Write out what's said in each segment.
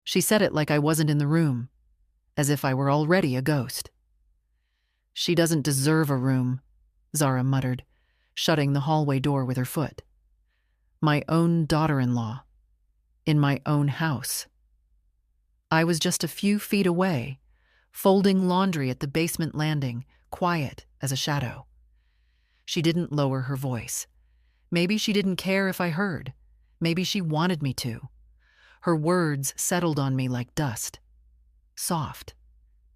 She said it like I wasn't in the room, as if I were already a ghost. "She doesn't deserve a room," Zara muttered, shutting the hallway door with her foot. "My own daughter-in-law, in my own house." I was just a few feet away, folding laundry at the basement landing, quiet as a shadow. She didn't lower her voice. Maybe she didn't care if I heard. Maybe she wanted me to. Her words settled on me like dust. Soft.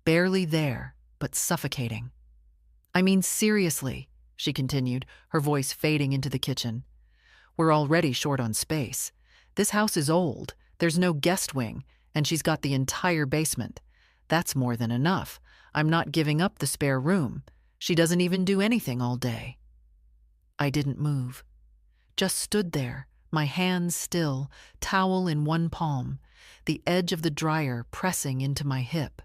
Barely there, but suffocating. "I mean, seriously," she continued, her voice fading into the kitchen. "We're already short on space. This house is old. There's no guest wing, and she's got the entire basement. That's more than enough. I'm not giving up the spare room. She doesn't even do anything all day." I didn't move. Just stood there, my hands still, towel in one palm, the edge of the dryer pressing into my hip.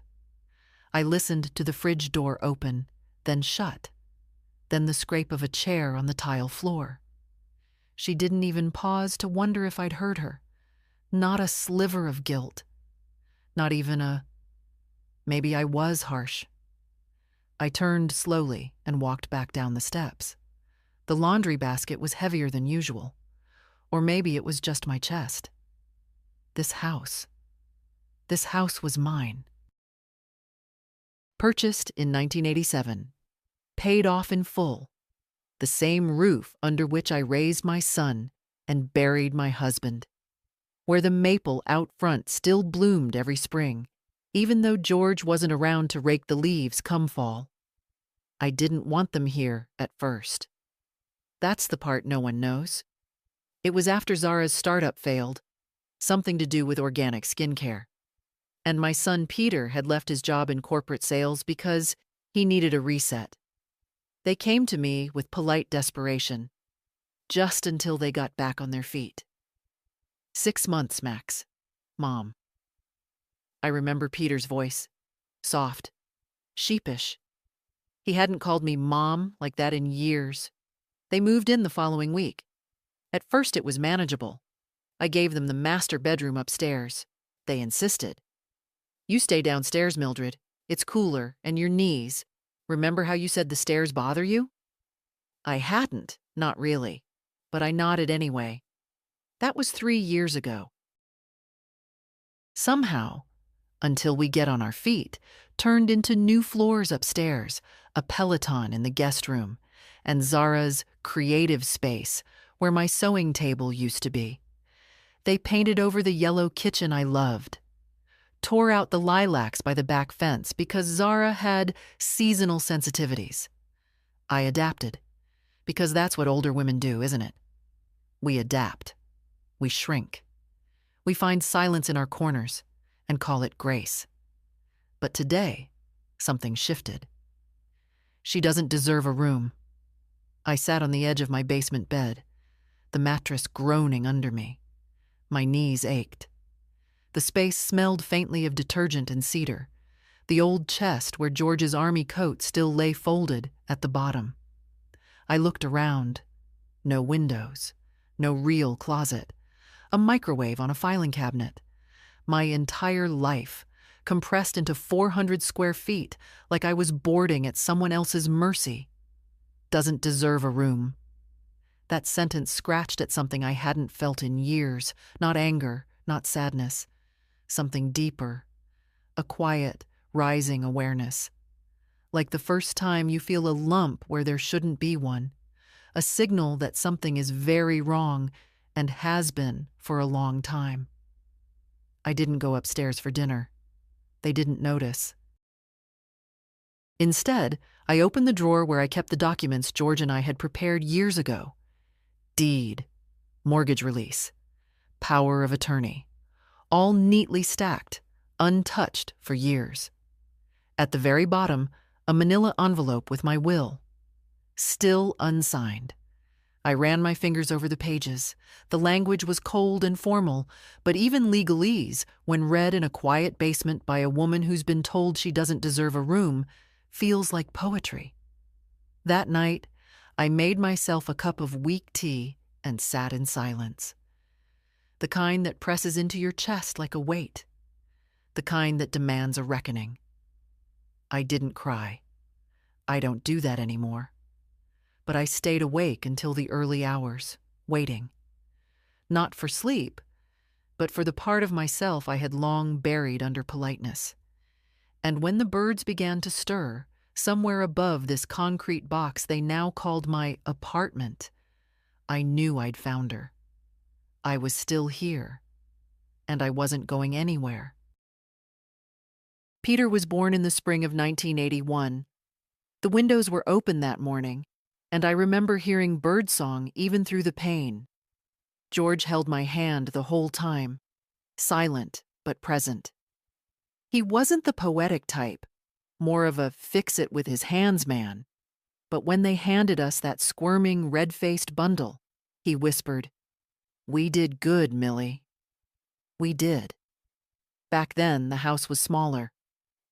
I listened to the fridge door open, then shut, then the scrape of a chair on the tile floor. She didn't even pause to wonder if I'd heard her. Not a sliver of guilt. Not even a, maybe I was harsh. I turned slowly and walked back down the steps. The laundry basket was heavier than usual. Or maybe it was just my chest. This house was mine. Purchased in 1987. Paid off in full. The same roof under which I raised my son and buried my husband. Where the maple out front still bloomed every spring, even though George wasn't around to rake the leaves come fall. I didn't want them here at first. That's the part no one knows. It was after Zara's startup failed, something to do with organic skincare. And my son Peter had left his job in corporate sales because he needed a reset. They came to me with polite desperation, just until they got back on their feet. 6 months, Max. Mom. I remember Peter's voice, soft, sheepish. He hadn't called me Mom like that in years. They moved in the following week. At first it was manageable. I gave them the master bedroom upstairs. They insisted. "You stay downstairs, Mildred. It's cooler, and your knees. Remember how you said the stairs bother you?" I hadn't, not really, but I nodded anyway. That was 3 years ago. Somehow, until we get on our feet, turned into new floors upstairs, a Peloton in the guest room, and Zara's creative space, where my sewing table used to be. They painted over the yellow kitchen I loved. Tore out the lilacs by the back fence because Zara had seasonal sensitivities. I adapted, because that's what older women do, isn't it? We adapt. We shrink. We find silence in our corners and call it grace. But today, something shifted. She doesn't deserve a room. I sat on the edge of my basement bed, the mattress groaning under me. My knees ached. The space smelled faintly of detergent and cedar, the old chest where George's army coat still lay folded at the bottom. I looked around. No windows, no real closet, a microwave on a filing cabinet. My entire life, compressed into 400 square feet, like I was boarding at someone else's mercy. Doesn't deserve a room. That sentence scratched at something I hadn't felt in years, not anger, not sadness. Something deeper, a quiet, rising awareness. Like the first time you feel a lump where there shouldn't be one, a signal that something is very wrong and has been for a long time. I didn't go upstairs for dinner. They didn't notice. Instead, I opened the drawer where I kept the documents George and I had prepared years ago. Deed, mortgage release, power of attorney, all neatly stacked, untouched for years. At the very bottom, a manila envelope with my will, still unsigned. I ran my fingers over the pages. The language was cold and formal, but even legalese, when read in a quiet basement by a woman who's been told she doesn't deserve a room, feels like poetry. That night, I made myself a cup of weak tea and sat in silence. The kind that presses into your chest like a weight. the kind that demands a reckoning. I didn't cry. I don't do that anymore. But I stayed awake until the early hours, waiting. Not for sleep, but for the part of myself I had long buried under politeness. And when the birds began to stir, somewhere above this concrete box they now called my apartment, I knew I'd found her. I was still here, and I wasn't going anywhere. Peter was born in the spring of 1981. The windows were open that morning, and I remember hearing birdsong even through the pane. George held my hand the whole time, silent but present. He wasn't the poetic type, more of a fix-it-with-his-hands man. But when they handed us that squirming, red-faced bundle, he whispered, "We did good, Millie." We did. Back then, the house was smaller.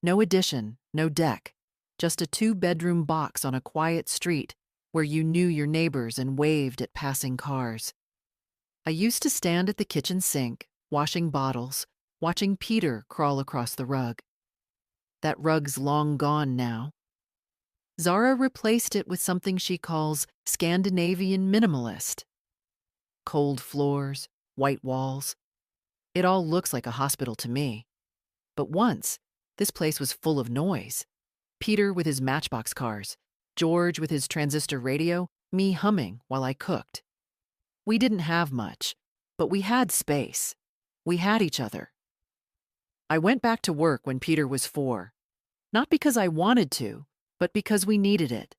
No addition, no deck, just a two-bedroom box on a quiet street where you knew your neighbors and waved at passing cars. I used to stand at the kitchen sink, washing bottles, watching Peter crawl across the rug. That rug's long gone now. Zara replaced it with something she calls Scandinavian minimalist. Cold floors, white walls. It all looks like a hospital to me. But once, this place was full of noise. Peter with his Matchbox cars, George with his transistor radio, me humming while I cooked. We didn't have much, but we had space. We had each other. I went back to work when Peter was 4. Not because I wanted to, but because we needed it.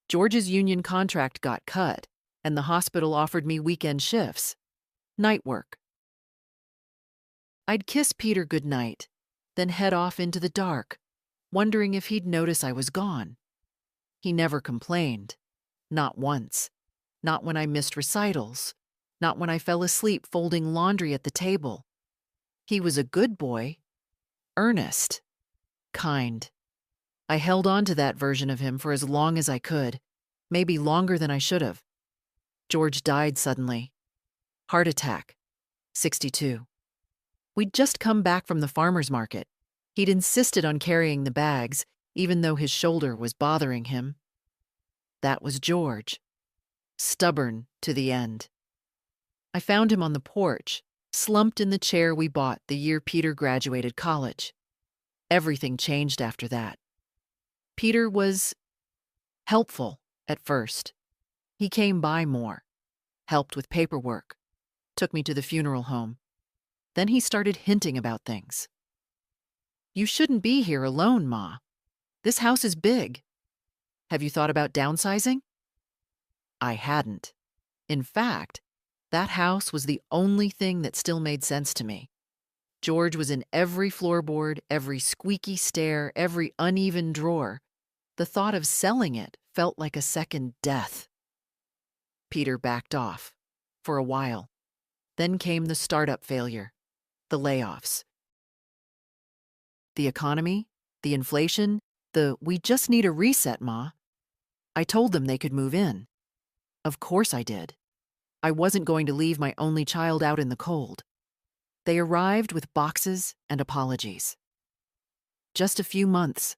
George's union contract got cut, and the hospital offered me weekend shifts. Night work. I'd kiss Peter goodnight, then head off into the dark, wondering if he'd notice I was gone. He never complained. Not once. Not when I missed recitals. Not when I fell asleep folding laundry at the table. He was a good boy. Earnest. Kind. I held on to that version of him for as long as I could, maybe longer than I should have. George died suddenly. Heart attack. 62. We'd just come back from the farmer's market. He'd insisted on carrying the bags, even though his shoulder was bothering him. That was George. Stubborn to the end. I found him on the porch, slumped in the chair we bought the year Peter graduated college. Everything changed after that. Peter was helpful at first. He came by more, helped with paperwork, took me to the funeral home. Then he started hinting about things. "You shouldn't be here alone, Ma. This house is big. Have you thought about downsizing?" I hadn't. In fact, that house was the only thing that still made sense to me. George was in every floorboard, every squeaky stair, every uneven drawer. The thought of selling it felt like a second death. Peter backed off, for a while. Then came the startup failure, the layoffs. The economy, the inflation, we just need a reset, Ma. I told them they could move in. Of course I did. I wasn't going to leave my only child out in the cold. They arrived with boxes and apologies. Just a few months.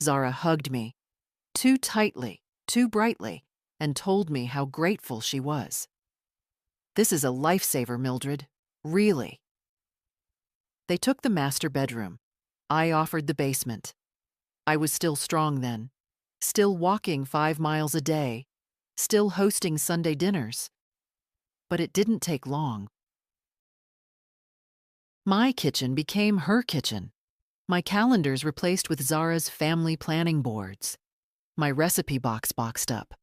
Zara hugged me, too tightly, too brightly, and told me how grateful she was. "This is a lifesaver, Mildred. Really." They took the master bedroom. I offered the basement. I was still strong then, still walking 5 miles a day, still hosting Sunday dinners. But it didn't take long. My kitchen became her kitchen. My calendars replaced with Zara's family planning boards. My recipe box boxed up.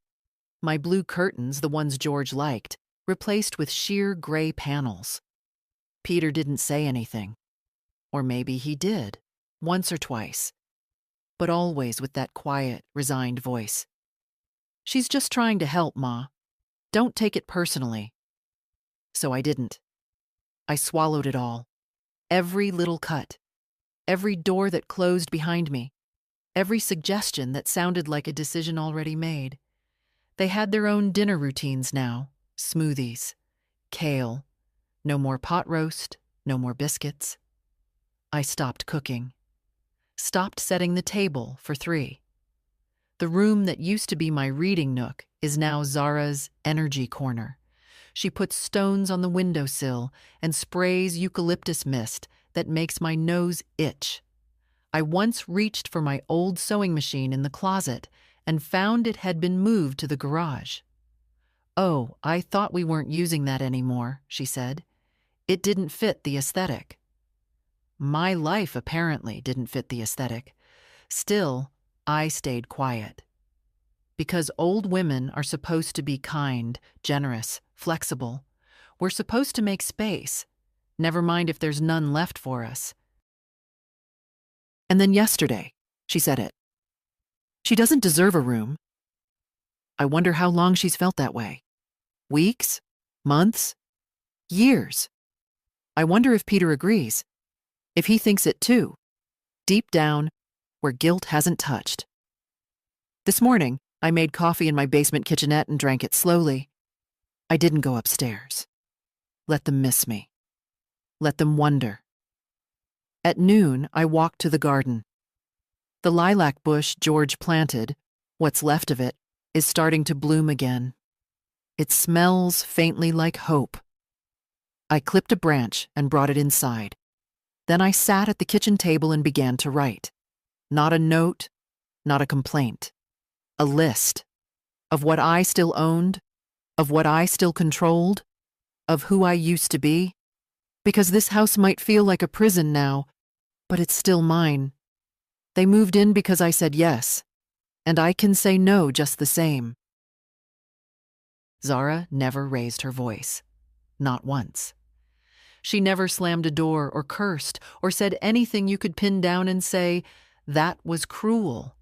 My blue curtains, the ones George liked, replaced with sheer gray panels. Peter didn't say anything. Or maybe he did, once or twice. But always with that quiet, resigned voice. "She's just trying to help, Ma. Don't take it personally." So I didn't. I swallowed it all. Every little cut. Every door that closed behind me. Every suggestion that sounded like a decision already made. They had their own dinner routines now. Smoothies. Kale. No more pot roast. No more biscuits. I stopped cooking, stopped setting the table for 3. The room that used to be my reading nook is now Zara's energy corner. She puts stones on the windowsill and sprays eucalyptus mist that makes my nose itch. I once reached for my old sewing machine in the closet and found it had been moved to the garage. "Oh, I thought we weren't using that anymore," she said. "It didn't fit the aesthetic." My life apparently didn't fit the aesthetic. Still, I stayed quiet. Because old women are supposed to be kind, generous, flexible. We're supposed to make space, never mind if there's none left for us. And then yesterday, she said it. She doesn't deserve a room. I wonder how long she's felt that way. Weeks? Months? Years? I wonder if Peter agrees. If he thinks it too. Deep down, where guilt hasn't touched. This morning, I made coffee in my basement kitchenette and drank it slowly. I didn't go upstairs. Let them miss me. Let them wonder. At noon, I walked to the garden. The lilac bush George planted, what's left of it, is starting to bloom again. It smells faintly like hope. I clipped a branch and brought it inside. Then I sat at the kitchen table and began to write. Not a note, not a complaint. A list of what I still owned, of what I still controlled, of who I used to be. Because this house might feel like a prison now, but it's still mine. They moved in because I said yes, and I can say no just the same. Zara never raised her voice. Not once. She never slammed a door or cursed or said anything you could pin down and say, "That was cruel."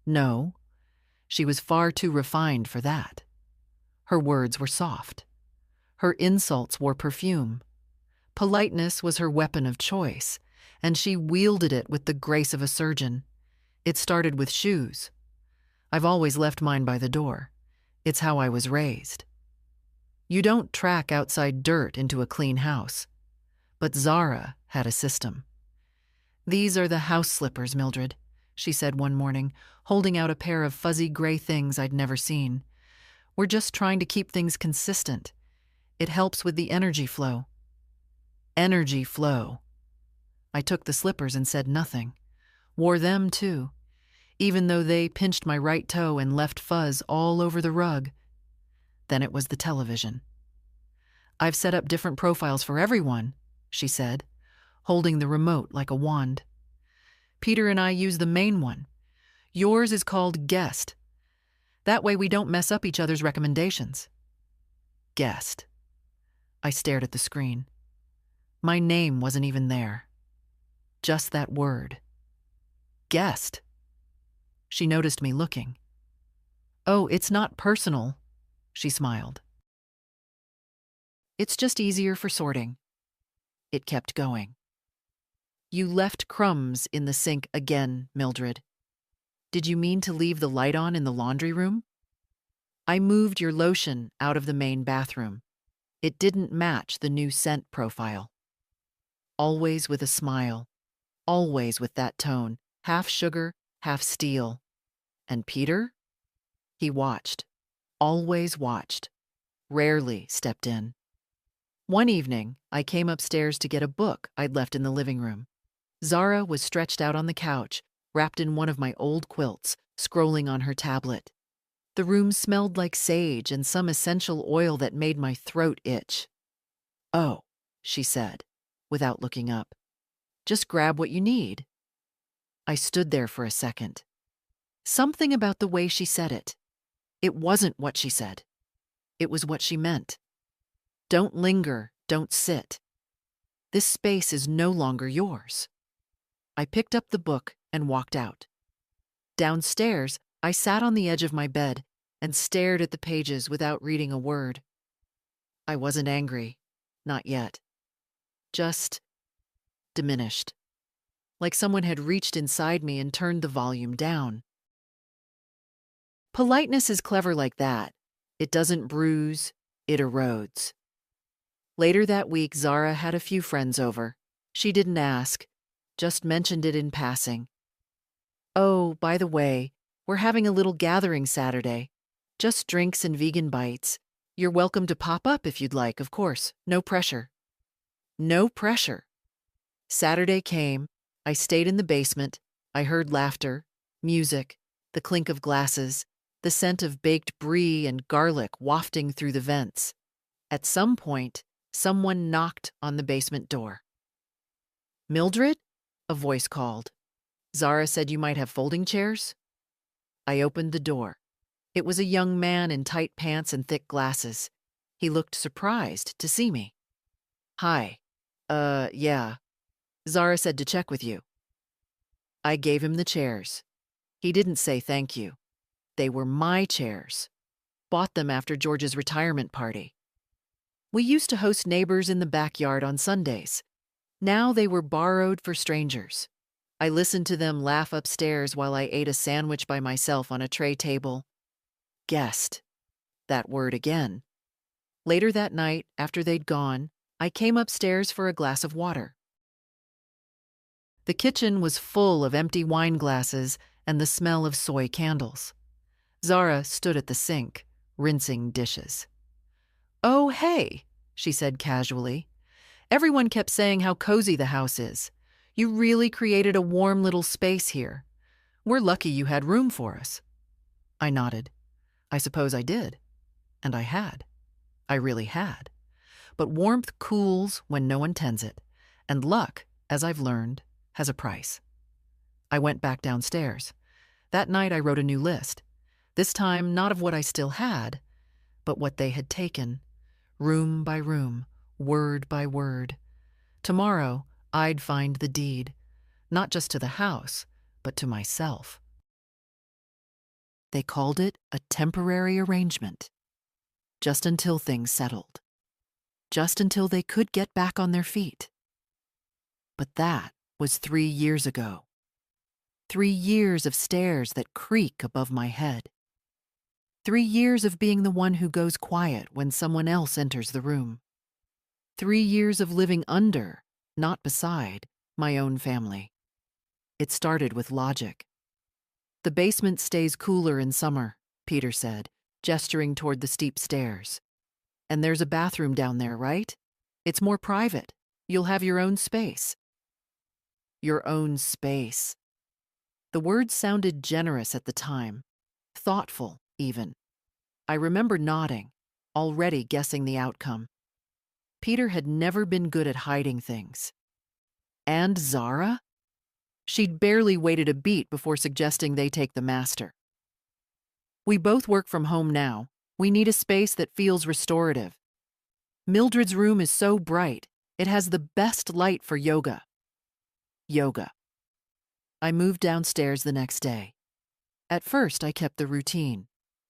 No, she was far too refined for that. Her words were soft. Her insults wore perfume. Politeness was her weapon of choice, and she wielded it with the grace of a surgeon. It started with shoes. I've always left mine by the door. It's how I was raised. You don't track outside dirt into a clean house. But Zara had a system. "These are the house slippers, Mildred," she said one morning, holding out a pair of fuzzy gray things I'd never seen. "We're just trying to keep things consistent. It helps with the energy flow." Energy flow. I took the slippers and said nothing. Wore them too, even though they pinched my right toe and left fuzz all over the rug. Then it was the television. "I've set up different profiles for everyone," she said, holding the remote like a wand. "Peter and I use the main one. Yours is called Guest. That way we don't mess up each other's recommendations." Guest. I stared at the screen. My name wasn't even there. Just that word. Guest. She noticed me looking. "Oh, it's not personal," she smiled. "It's just easier for sorting." It kept going. "You left crumbs in the sink again, Mildred. Did you mean to leave the light on in the laundry room? I moved your lotion out of the main bathroom. It didn't match the new scent profile." Always with a smile. Always with that tone, half sugar, half steel. And Peter? He watched. Always watched. Rarely stepped in. One evening, I came upstairs to get a book I'd left in the living room. Zara was stretched out on the couch, wrapped in one of my old quilts, scrolling on her tablet. The room smelled like sage and some essential oil that made my throat itch. "Oh," she said, without looking up. "Just grab what you need." I stood there for a second. Something about the way she said it. It wasn't what she said. It was what she meant. Don't linger, don't sit. This space is no longer yours. I picked up the book and walked out. Downstairs, I sat on the edge of my bed and stared at the pages without reading a word. I wasn't angry. Not yet. Just diminished. Like someone had reached inside me and turned the volume down. Politeness is clever like that. It doesn't bruise, it erodes. Later that week, Zara had a few friends over. She didn't ask. just mentioned it in passing. Oh, by the way, we're having a little gathering Saturday. Just drinks and vegan bites. You're welcome to pop up if you'd like, of course. No pressure. No pressure. Saturday came. I stayed in the basement. I heard laughter, music, the clink of glasses, the scent of baked brie and garlic wafting through the vents. At some point, someone knocked on the basement door. "Mildred?" a voice called. "Zara said you might have folding chairs?" I opened the door. It was a young man in tight pants and thick glasses. He looked surprised to see me. "Hi. Yeah. Zara said to check with you." I gave him the chairs. He didn't say thank you. They were my chairs. Bought them after George's retirement party. We used to host neighbors in the backyard on Sundays. Now they were borrowed for strangers. I listened to them laugh upstairs while I ate a sandwich by myself on a tray table. Guessed. That word again. Later that night, after they'd gone, I came upstairs for a glass of water. The kitchen was full of empty wine glasses and the smell of soy candles. Zara stood at the sink, rinsing dishes. "Oh, hey," she said casually. "Everyone kept saying how cozy the house is. You really created a warm little space here. We're lucky you had room for us." I nodded. I suppose I did. And I had. I really had. But warmth cools when no one tends it, and luck, as I've learned, has a price. I went back downstairs. That night I wrote a new list. This time not of what I still had, but what they had taken, room by room, word by word. Tomorrow I'd find the deed, not just to the house, but to myself. They called it a temporary arrangement. Just until things settled. Just until they could get back on their feet. But that was 3 years ago. 3 years of stairs that creak above my head. 3 years of being the one who goes quiet when someone else enters the room. 3 years of living under, not beside, my own family. It started with logic. "The basement stays cooler in summer," Peter said, gesturing toward the steep stairs. "And there's a bathroom down there, right? It's more private. You'll have your own space." Your own space. The word sounded generous at the time, thoughtful even. I remember nodding, already guessing the outcome. Peter had never been good at hiding things. And Zara? She'd barely waited a beat before suggesting they take the master. "We both work from home now. We need a space that feels restorative. Mildred's room is so bright, it has the best light for yoga." Yoga. I moved downstairs the next day. At first, I kept the routine.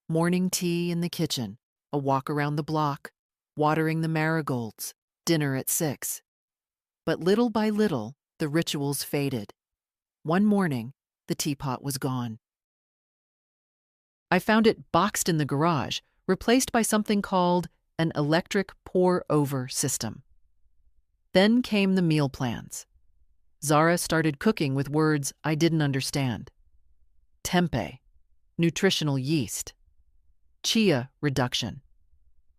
Morning tea in the kitchen, a walk around the block, watering the marigolds, dinner at 6. But little by little, the rituals faded. One morning, the teapot was gone. I found it boxed in the garage, replaced by something called an electric pour-over system. Then came the meal plans. Zara started cooking with words I didn't understand. Tempeh, nutritional yeast. Chia reduction.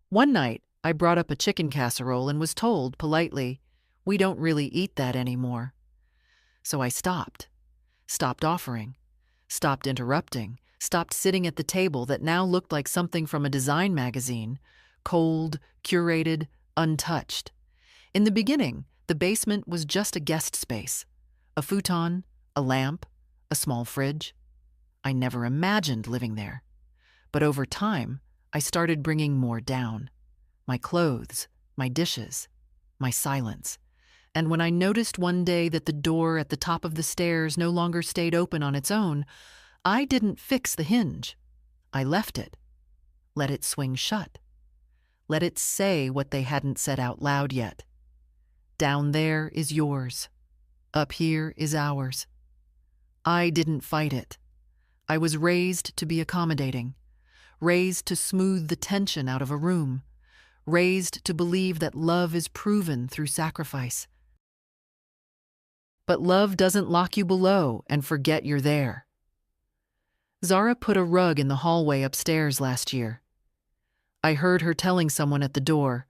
One night, I brought up a chicken casserole and was told, politely, "We don't really eat that anymore." So I stopped. Stopped offering. Stopped interrupting. Stopped sitting at the table that now looked like something from a design magazine. Cold, curated, untouched. In the beginning, the basement was just a guest space. A futon, a lamp, a small fridge. I never imagined living there. But over time, I started bringing more down. My clothes, my dishes, my silence. And when I noticed one day that the door at the top of the stairs no longer stayed open on its own, I didn't fix the hinge. I left it. Let it swing shut. Let it say what they hadn't said out loud yet. Down there is yours. Up here is ours. I didn't fight it. I was raised to be accommodating, raised to smooth the tension out of a room, raised to believe that love is proven through sacrifice. But love doesn't lock you below and forget you're there. Zara put a rug in the hallway upstairs last year. I heard her telling someone at the door,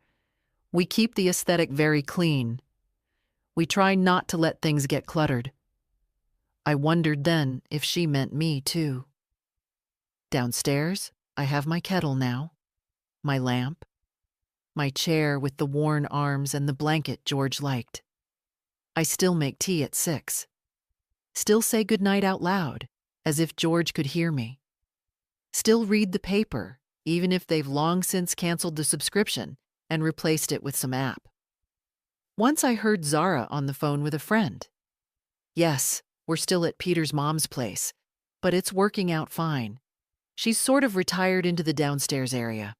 "We keep the aesthetic very clean. We try not to let things get cluttered." I wondered then if she meant me too. Downstairs, I have my kettle now, my lamp, my chair with the worn arms and the blanket George liked. I still make tea at 6. Still say goodnight out loud, as if George could hear me. Still read the paper, even if they've long since canceled the subscription and replaced it with some app. Once I heard Zara on the phone with a friend. "Yes, we're still at Peter's mom's place, but it's working out fine. She's sort of retired into the downstairs area."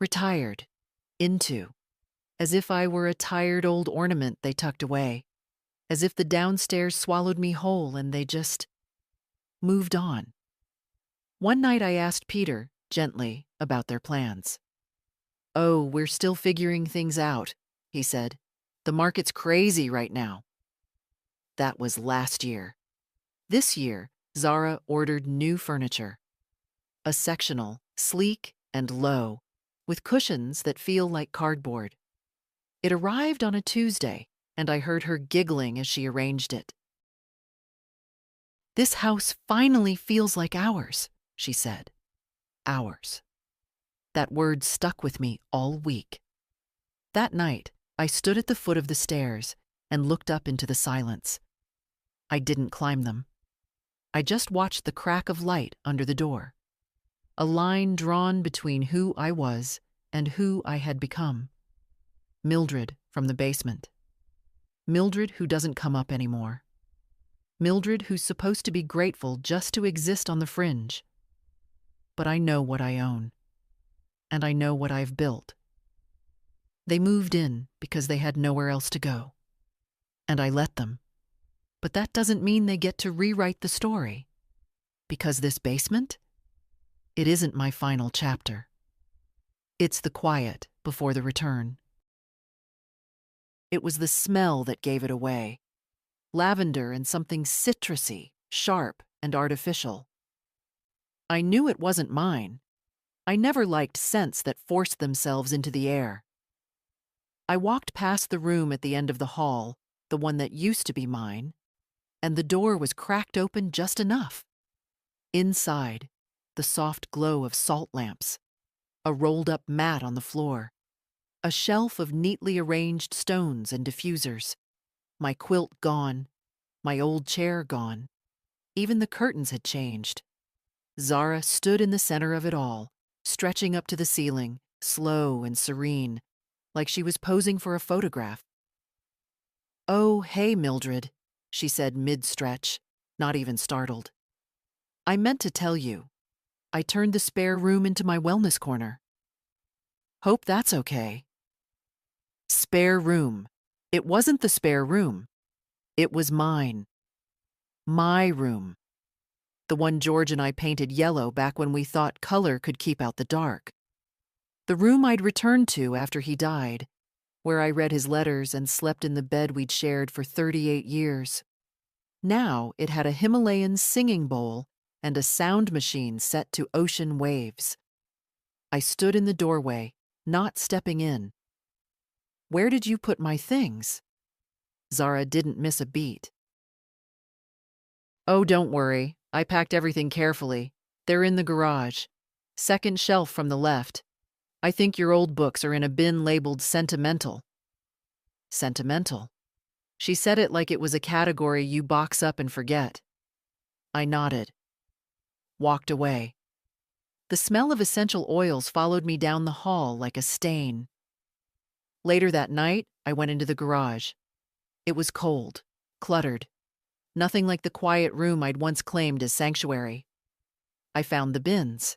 Retired. Into. As if I were a tired old ornament they tucked away. As if the downstairs swallowed me whole and they just moved on. One night I asked Peter, gently, about their plans. "Oh, we're still figuring things out," he said. "The market's crazy right now." That was last year. This year, Zara ordered new furniture. A sectional, sleek and low, with cushions that feel like cardboard. It arrived on a Tuesday, and I heard her giggling as she arranged it. "This house finally feels like ours," she said. Ours. That word stuck with me all week. That night, I stood at the foot of the stairs and looked up into the silence. I didn't climb them. I just watched the crack of light under the door. A line drawn between who I was and who I had become. Mildred from the basement. Mildred who doesn't come up anymore. Mildred who's supposed to be grateful just to exist on the fringe. But I know what I own. And I know what I've built. They moved in because they had nowhere else to go. And I let them. But that doesn't mean they get to rewrite the story. Because this basement? It isn't my final chapter. It's the quiet before the return. It was the smell that gave it away. Lavender and something citrusy, sharp and artificial. I knew it wasn't mine. I never liked scents that forced themselves into the air. I walked past the room at the end of the hall, the one that used to be mine, and the door was cracked open just enough. Inside, the soft glow of salt lamps, a rolled-up mat on the floor, a shelf of neatly arranged stones and diffusers, my quilt gone, my old chair gone. Even the curtains had changed. Zara stood in the center of it all, stretching up to the ceiling, slow and serene, like she was posing for a photograph. "Oh, hey, Mildred," she said mid-stretch, not even startled. "I meant to tell you. I turned the spare room into my wellness corner. Hope that's okay." Spare room. It wasn't the spare room. It was mine. My room. The one George and I painted yellow back when we thought color could keep out the dark. The room I'd returned to after he died, where I read his letters and slept in the bed we'd shared for 38 years. Now it had a Himalayan singing bowl and a sound machine set to ocean waves. I stood in the doorway, not stepping in. "Where did you put my things?" Zara didn't miss a beat. "Oh, don't worry. I packed everything carefully. They're in the garage. Second shelf from the left. I think your old books are in a bin labeled sentimental." Sentimental. She said it like it was a category you box up and forget. I nodded. Walked away. The smell of essential oils followed me down the hall like a stain. Later that night, I went into the garage. It was cold, cluttered. Nothing like the quiet room I'd once claimed as sanctuary. I found the bins.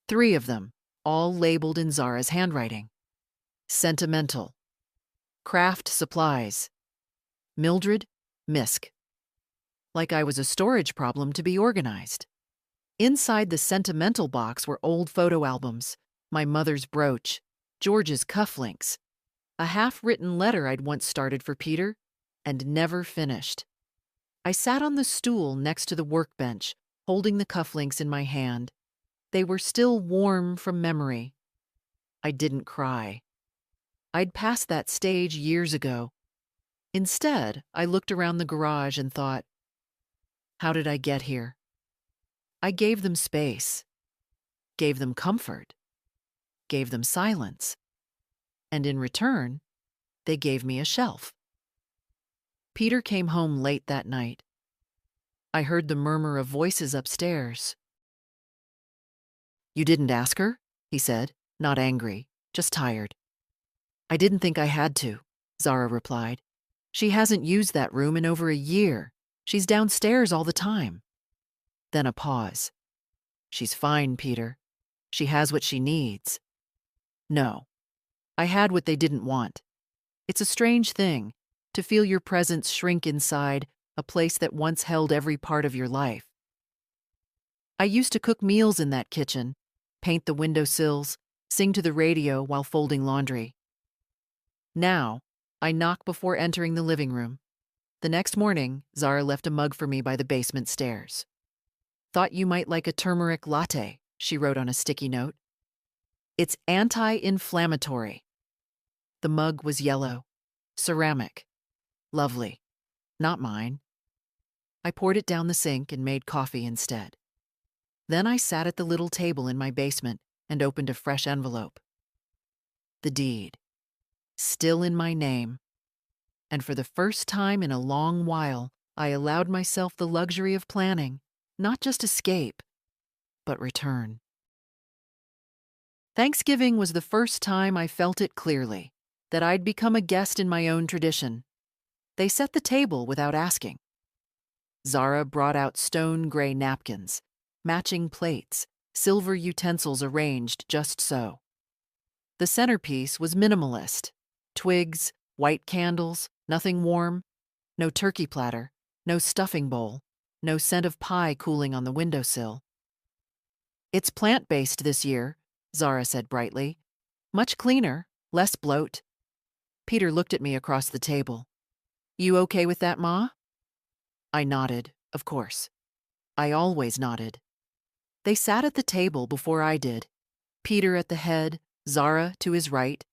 3 of them, all labeled in Zara's handwriting. Sentimental. Craft supplies. Mildred, Misk. Like I was a storage problem to be organized. Inside the sentimental box were old photo albums, my mother's brooch, George's cufflinks, a half-written letter I'd once started for Peter, and never finished. I sat on the stool next to the workbench, holding the cufflinks in my hand. They were still warm from memory. I didn't cry. I'd passed that stage years ago. Instead, I looked around the garage and thought, how did I get here? I gave them space, gave them comfort, gave them silence, and in return, they gave me a shelf. Peter came home late that night. I heard the murmur of voices upstairs. "You didn't ask her?" he said, not angry, just tired. "I didn't think I had to," Zara replied. "She hasn't used that room in over a year. She's downstairs all the time." Then a pause. "She's fine, Peter. She has what she needs." "No. I had what they didn't want. It's a strange thing to feel your presence shrink inside a place that once held every part of your life. I used to cook meals in that kitchen, paint the windowsills, sing to the radio while folding laundry. Now, I knock before entering the living room. The next morning, Zara left a mug for me by the basement stairs. "Thought you might like a turmeric latte," she wrote on a sticky note. "It's anti-inflammatory." The mug was yellow, ceramic, lovely, not mine. I poured it down the sink and made coffee instead. Then I sat at the little table in my basement and opened a fresh envelope. The deed, still in my name. And for the first time in a long while, I allowed myself the luxury of planning, not just escape, but return. Thanksgiving was the first time I felt it clearly, that I'd become a guest in my own tradition. They set the table without asking. Zara brought out stone-gray napkins, matching plates, silver utensils arranged just so. The centerpiece was minimalist. Twigs, white candles, nothing warm, no turkey platter, no stuffing bowl, no scent of pie cooling on the windowsill. "It's plant-based this year," Zara said brightly. "Much cleaner, less bloat." Peter looked at me across the table. "You okay with that, Ma?" I nodded, of course. I always nodded. They sat at the table before I did. Peter at the head, Zara to his right,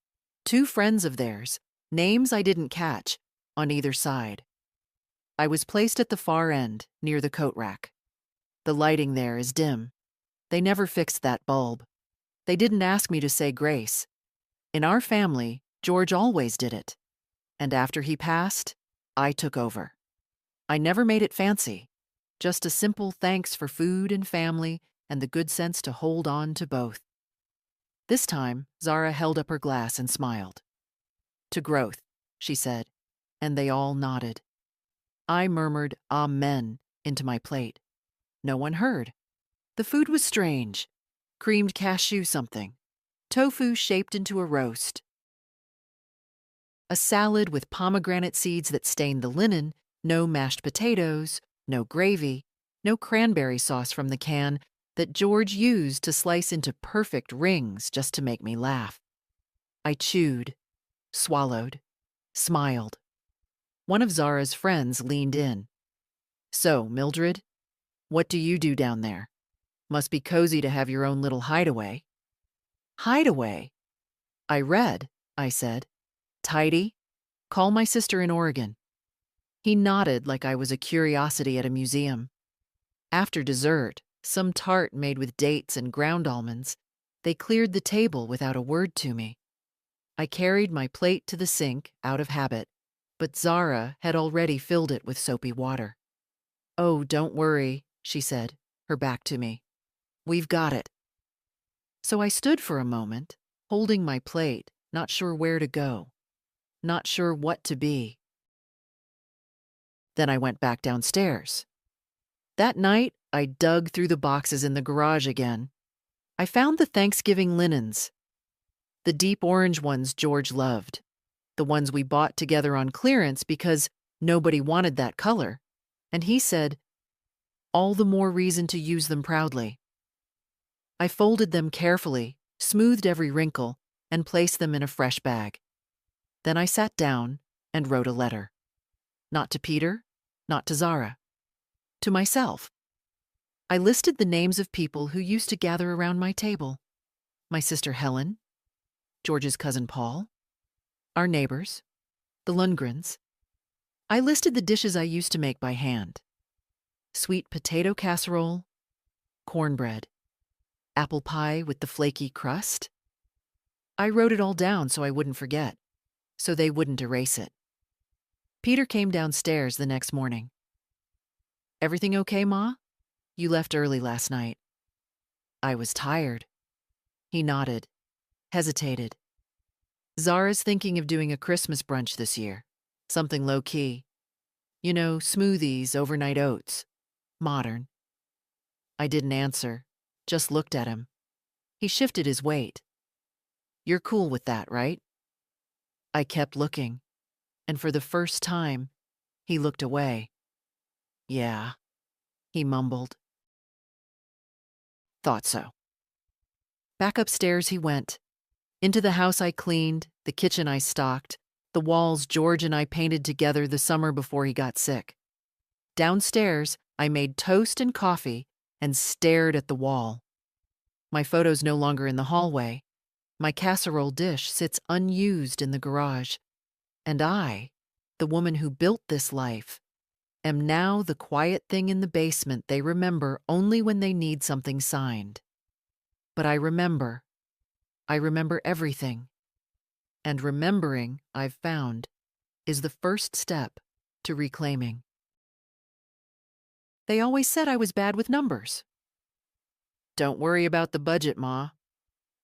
two friends of theirs, names I didn't catch, on either side. I was placed at the far end, near the coat rack. The lighting there is dim. They never fixed that bulb. They didn't ask me to say grace. In our family, George always did it. And after he passed, I took over. I never made it fancy, just a simple thanks for food and family and the good sense to hold on to both. This time, Zara held up her glass and smiled. "To growth," she said, and they all nodded. I murmured amen into my plate. No one heard. The food was strange. Creamed cashew something. Tofu shaped into a roast. A salad with pomegranate seeds that stained the linen, no mashed potatoes, no gravy, no cranberry sauce from the can that George used to slice into perfect rings just to make me laugh. I chewed, swallowed, smiled. One of Zara's friends leaned in. "So, Mildred, what do you do down there? Must be cozy to have your own little hideaway." "Hideaway?" "I read," I said. "Tidy. Call my sister in Oregon." He nodded like I was a curiosity at a museum. After dessert, some tart made with dates and ground almonds, they cleared the table without a word to me. I carried my plate to the sink out of habit, but Zara had already filled it with soapy water. "Oh, don't worry," she said, her back to me. "We've got it." So I stood for a moment, holding my plate, not sure where to go, not sure what to be. Then I went back downstairs. That night, I dug through the boxes in the garage again. I found the Thanksgiving linens. The deep orange ones George loved. The ones we bought together on clearance because nobody wanted that color. And he said, all the more reason to use them proudly. I folded them carefully, smoothed every wrinkle, and placed them in a fresh bag. Then I sat down and wrote a letter. Not to Peter, not to Zara. To myself. I listed the names of people who used to gather around my table. My sister Helen, George's cousin Paul, our neighbors, the Lundgrens. I listed the dishes I used to make by hand. Sweet potato casserole, cornbread, apple pie with the flaky crust. I wrote it all down so I wouldn't forget, so they wouldn't erase it. Peter came downstairs the next morning. "Everything okay, Ma? You left early last night." I was tired. He nodded, hesitated. "Zara's thinking of doing a Christmas brunch this year. Something low-key. You know, smoothies, overnight oats. Modern." I didn't answer, just looked at him. He shifted his weight. "You're cool with that, right?" I kept looking, and for the first time, he looked away. "Yeah," he mumbled. "Thought so." Back upstairs he went. Into the house I cleaned, the kitchen I stocked, the walls George and I painted together the summer before he got sick. Downstairs, I made toast and coffee and stared at the wall. My photo's no longer in the hallway. My casserole dish sits unused in the garage. And I, the woman who built this life, am now the quiet thing in the basement they remember only when they need something signed. But I remember. I remember everything. And remembering, I've found, is the first step to reclaiming. They always said I was bad with numbers. "Don't worry about the budget, Ma.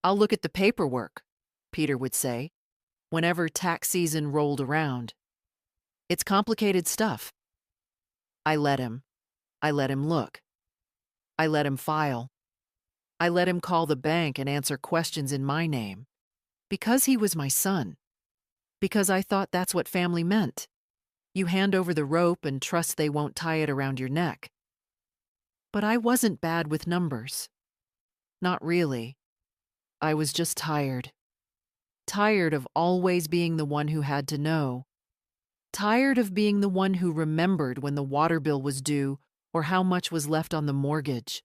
I'll look at the paperwork," Peter would say, whenever tax season rolled around. "It's complicated stuff." I let him. I let him look. I let him file. I let him call the bank and answer questions in my name. Because he was my son. Because I thought that's what family meant. You hand over the rope and trust they won't tie it around your neck. But I wasn't bad with numbers. Not really. I was just tired. Tired of always being the one who had to know. Tired of being the one who remembered when the water bill was due or how much was left on the mortgage.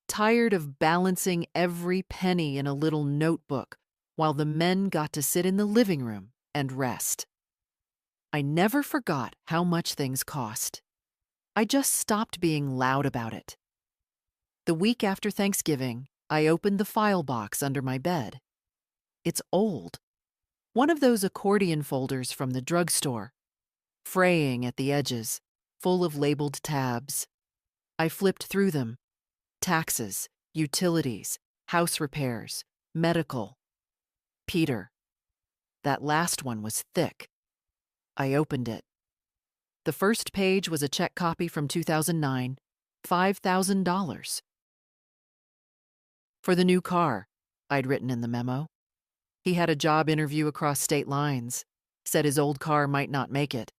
Tired of balancing every penny in a little notebook while the men got to sit in the living room and rest. I never forgot how much things cost. I just stopped being loud about it. The week after Thanksgiving, I opened the file box under my bed. It's old. One of those accordion folders from the drugstore, fraying at the edges, full of labeled tabs. I flipped through them. Taxes, utilities, house repairs, medical. Peter. That last one was thick. I opened it. The first page was a check copy from 2009, $5,000. For the new car, I'd written in the memo. He had a job interview across state lines, said his old car might not make it.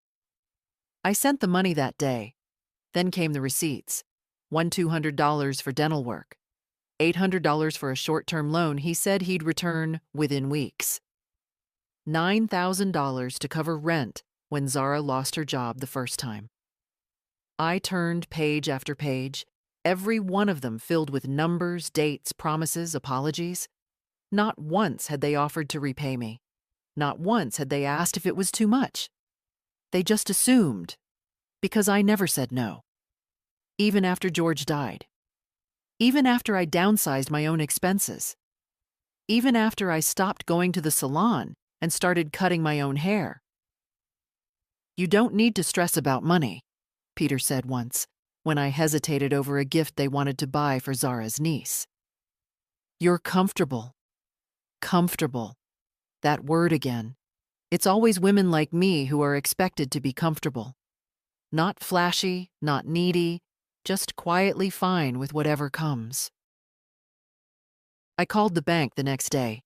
I sent the money that day. Then came the receipts. $200 for dental work. $800 for a short-term loan he said he'd return within weeks. $9,000 to cover rent when Zara lost her job the first time. I turned page after page, every one of them filled with numbers, dates, promises, apologies. Not once had they offered to repay me. Not once had they asked if it was too much. They just assumed, because I never said no. Even after George died. Even after I downsized my own expenses. Even after I stopped going to the salon and started cutting my own hair. "You don't need to stress about money," Peter said once, when I hesitated over a gift they wanted to buy for Zara's niece. "You're comfortable." Comfortable. That word again. It's always women like me who are expected to be comfortable. Not flashy, not needy, just quietly fine with whatever comes. I called the bank the next day,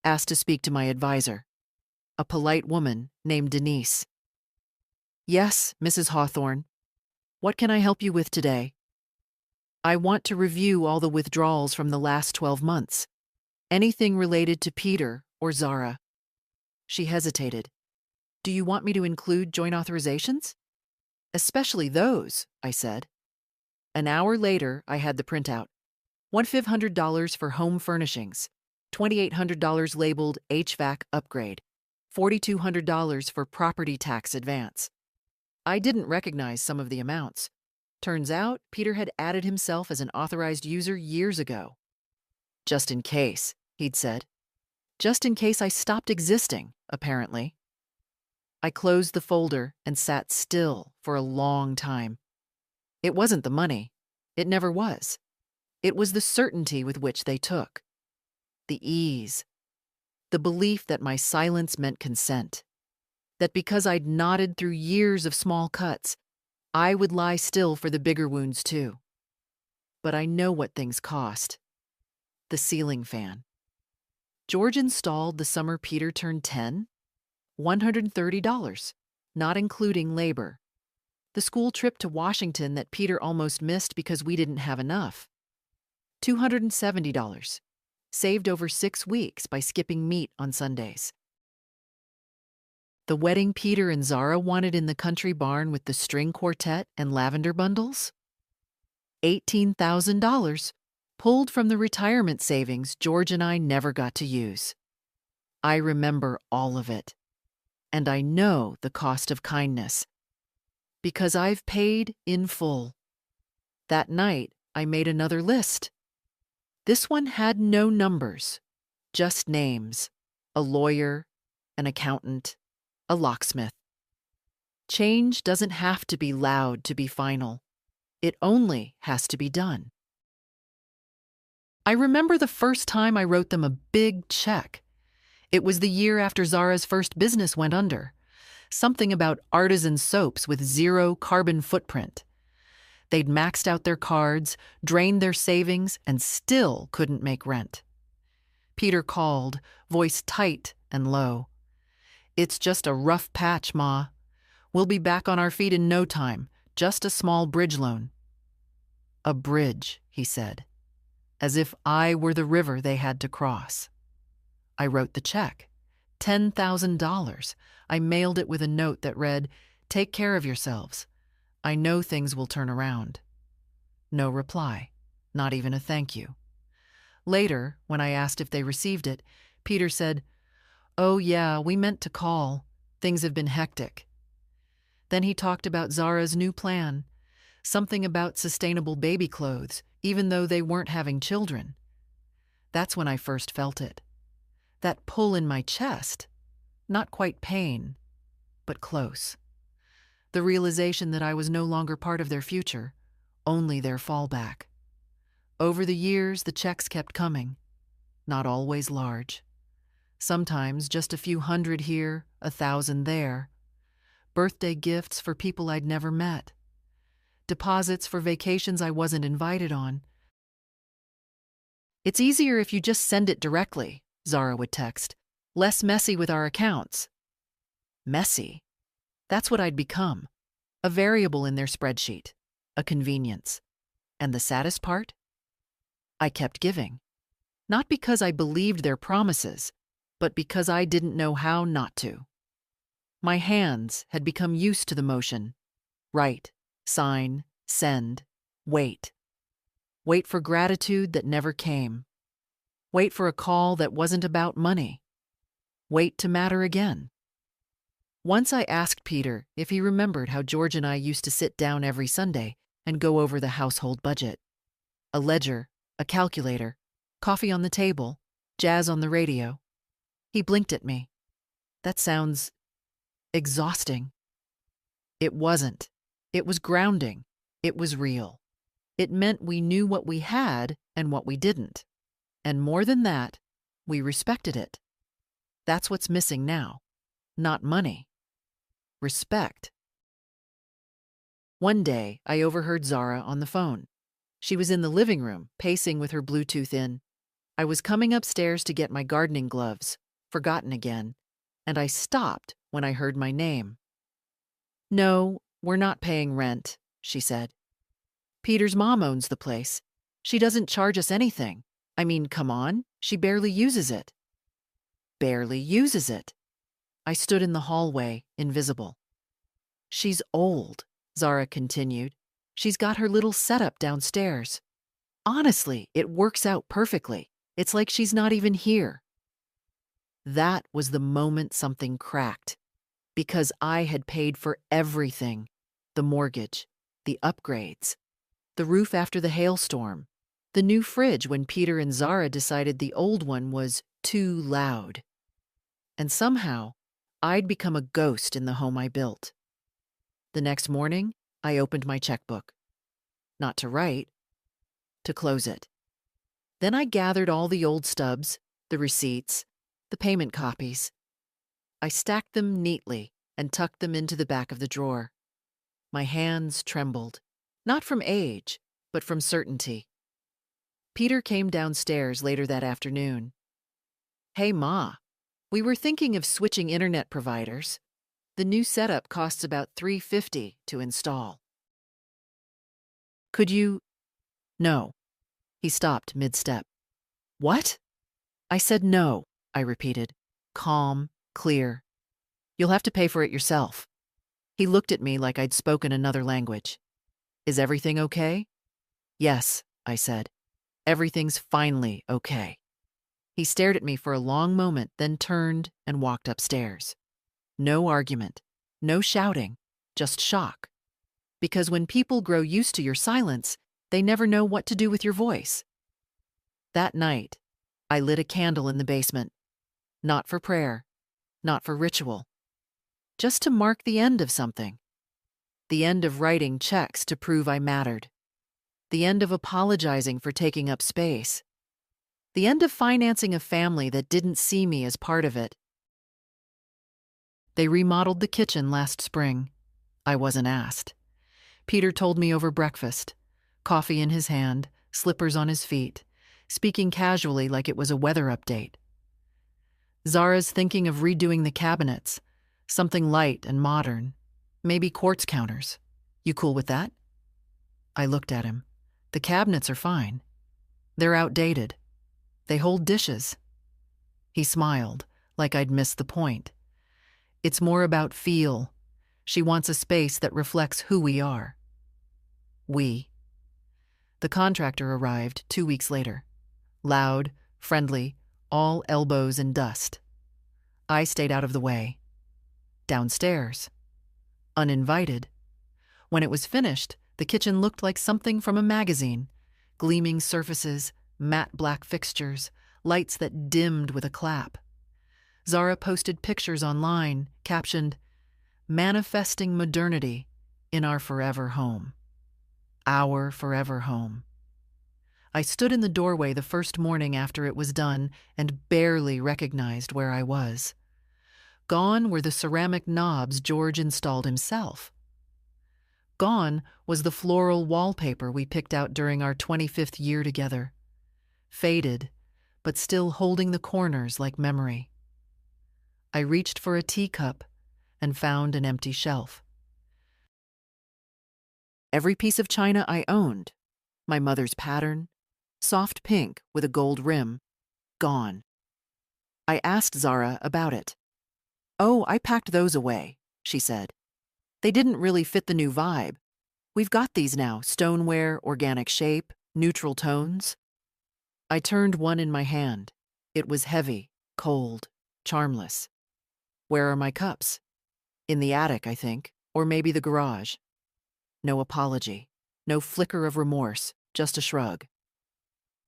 asked to speak to my advisor, a polite woman named Denise. "Yes, Mrs. Hawthorne. What can I help you with today?" "I want to review all the withdrawals from the last 12 months. Anything related to Peter or Zara." She hesitated. "Do you want me to include joint authorizations?" Especially those, I said. An hour later, I had the printout. $1,500 for home furnishings, $2,800 labeled HVAC upgrade, $4,200 for property tax advance. I didn't recognize some of the amounts. Turns out, Peter had added himself as an authorized user years ago. Just in case, he'd said. Just in case I stopped existing, apparently. I closed the folder and sat still for a long time. It wasn't the money. It never was. It was the certainty with which they took. The ease. The belief that my silence meant consent. That because I'd nodded through years of small cuts, I would lie still for the bigger wounds too. But I know what things cost. The ceiling fan. George installed the summer Peter turned 10. $130, not including labor. The school trip to Washington that Peter almost missed because we didn't have enough. $270, saved over 6 weeks by skipping meat on Sundays. The wedding Peter and Zara wanted in the country barn with the string quartet and lavender bundles? $18,000, pulled from the retirement savings George and I never got to use. I remember all of it. And I know the cost of kindness. Because I've paid in full. That night, I made another list. This one had no numbers, just names. A lawyer, an accountant, a locksmith. Change doesn't have to be loud to be final. It only has to be done. I remember the first time I wrote them a big check. It was the year after Zara's first business went under. Something about artisan soaps with 0 carbon footprint. They'd maxed out their cards, drained their savings, and still couldn't make rent. Peter called, voice tight and low. "It's just a rough patch, Ma. We'll be back on our feet in no time, just a small bridge loan." "A bridge," he said, as if I were the river they had to cross. I wrote the check. $10,000. I mailed it with a note that read, "Take care of yourselves. I know things will turn around." No reply, not even a thank you. Later, when I asked if they received it, Peter said, "Oh yeah, we meant to call. Things have been hectic." Then he talked about Zara's new plan, something about sustainable baby clothes, even though they weren't having children. That's when I first felt it. That pull in my chest, not quite pain, but close. The realization that I was no longer part of their future, only their fallback. Over the years, the checks kept coming, not always large. Sometimes just a few hundred here, 1,000 there. Birthday gifts for people I'd never met. Deposits for vacations I wasn't invited on. "It's easier if you just send it directly," Zara would text. "Less messy with our accounts." Messy? That's what I'd become. A variable in their spreadsheet. A convenience. And the saddest part? I kept giving. Not because I believed their promises, but because I didn't know how not to. My hands had become used to the motion. Write, sign, send, wait. Wait for gratitude that never came. Wait for a call that wasn't about money. Wait to matter again. Once I asked Peter if he remembered how George and I used to sit down every Sunday and go over the household budget. A ledger, a calculator, coffee on the table, jazz on the radio. He blinked at me. "That sounds exhausting." It wasn't. It was grounding. It was real. It meant we knew what we had and what we didn't. And more than that, we respected it. That's what's missing now. Not money. Respect. One day, I overheard Zara on the phone. She was in the living room, pacing with her Bluetooth in. I was coming upstairs to get my gardening gloves, forgotten again, and I stopped when I heard my name. "No, we're not paying rent," she said. "Peter's mom owns the place. She doesn't charge us anything. I mean, come on, she barely uses it." Barely uses it. I stood in the hallway, invisible. "She's old," Zara continued. She's got her little setup downstairs. Honestly, it works out perfectly. It's like she's not even here. That was the moment something cracked, because I had paid for everything: the mortgage, the upgrades, the roof after the hailstorm, the new fridge when Peter and Zara decided the old one was too loud. And somehow, I'd become a ghost in the home I built. The next morning, I opened my checkbook. Not to write, to close it. Then I gathered all the old stubs, the receipts, the payment copies. I stacked them neatly and tucked them into the back of the drawer. My hands trembled, not from age, but from certainty. Peter came downstairs later that afternoon. "Hey, Ma, we were thinking of switching internet providers. The new setup costs about $350 to install. Could you—" "No." He stopped mid-step. "What?" "I said no," I repeated, calm, clear. "You'll have to pay for it yourself." He looked at me like I'd spoken another language. "Is everything okay?" "Yes," I said. "Everything's finally okay." He stared at me for a long moment, then turned and walked upstairs. No argument, no shouting, just shock. Because when people grow used to your silence, they never know what to do with your voice. That night, I lit a candle in the basement. Not for prayer, not for ritual. Just to mark the end of something. The end of writing checks to prove I mattered. The end of apologizing for taking up space. The end of financing a family that didn't see me as part of it. They remodeled the kitchen last spring. I wasn't asked. Peter told me over breakfast, coffee in his hand, slippers on his feet, speaking casually like it was a weather update. "Zara's thinking of redoing the cabinets, something light and modern, maybe quartz counters. You cool with that?" I looked at him. "The cabinets are fine. They're outdated. They hold dishes." He smiled, like I'd missed the point. "It's more about feel. She wants a space that reflects who we are." We. The contractor arrived 2 weeks later. Loud, friendly, all elbows and dust. I stayed out of the way. Downstairs. Uninvited. When it was finished, the kitchen looked like something from a magazine. Gleaming surfaces, matte black fixtures, lights that dimmed with a clap. Zara posted pictures online, captioned, "Manifesting modernity in our forever home." Our forever home. I stood in the doorway the first morning after it was done and barely recognized where I was. Gone were the ceramic knobs George installed himself. Gone was the floral wallpaper we picked out during our 25th year together. Faded, but still holding the corners like memory. I reached for a teacup and found an empty shelf. Every piece of china I owned, my mother's pattern, soft pink with a gold rim, gone. I asked Zara about it. "Oh, I packed those away," she said. "They didn't really fit the new vibe. We've got these now, stoneware, organic shape, neutral tones." I turned one in my hand. It was heavy, cold, charmless. "Where are my cups?" "In the attic, I think, or maybe the garage." No apology, no flicker of remorse, just a shrug.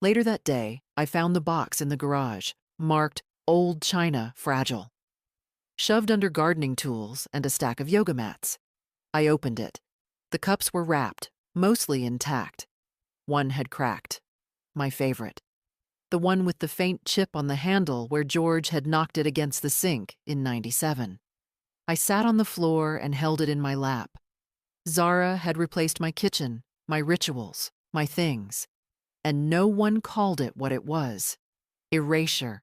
Later that day, I found the box in the garage, marked "Old China, Fragile." Shoved under gardening tools and a stack of yoga mats. I opened it. The cups were wrapped, mostly intact. One had cracked. My favorite. The one with the faint chip on the handle where George had knocked it against the sink in '97. I sat on the floor and held it in my lap. Zara had replaced my kitchen, my rituals, my things, and no one called it what it was: erasure.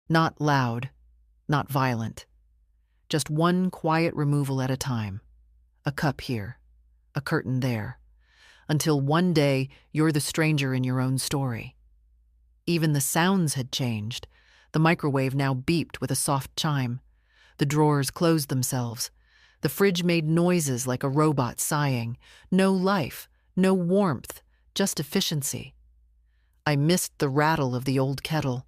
Not loud, not violent. Just one quiet removal at a time. A cup here, a curtain there, until one day you're the stranger in your own story. Even the sounds had changed. The microwave now beeped with a soft chime. The drawers closed themselves. The fridge made noises like a robot sighing. No life, no warmth, just efficiency. I missed the rattle of the old kettle,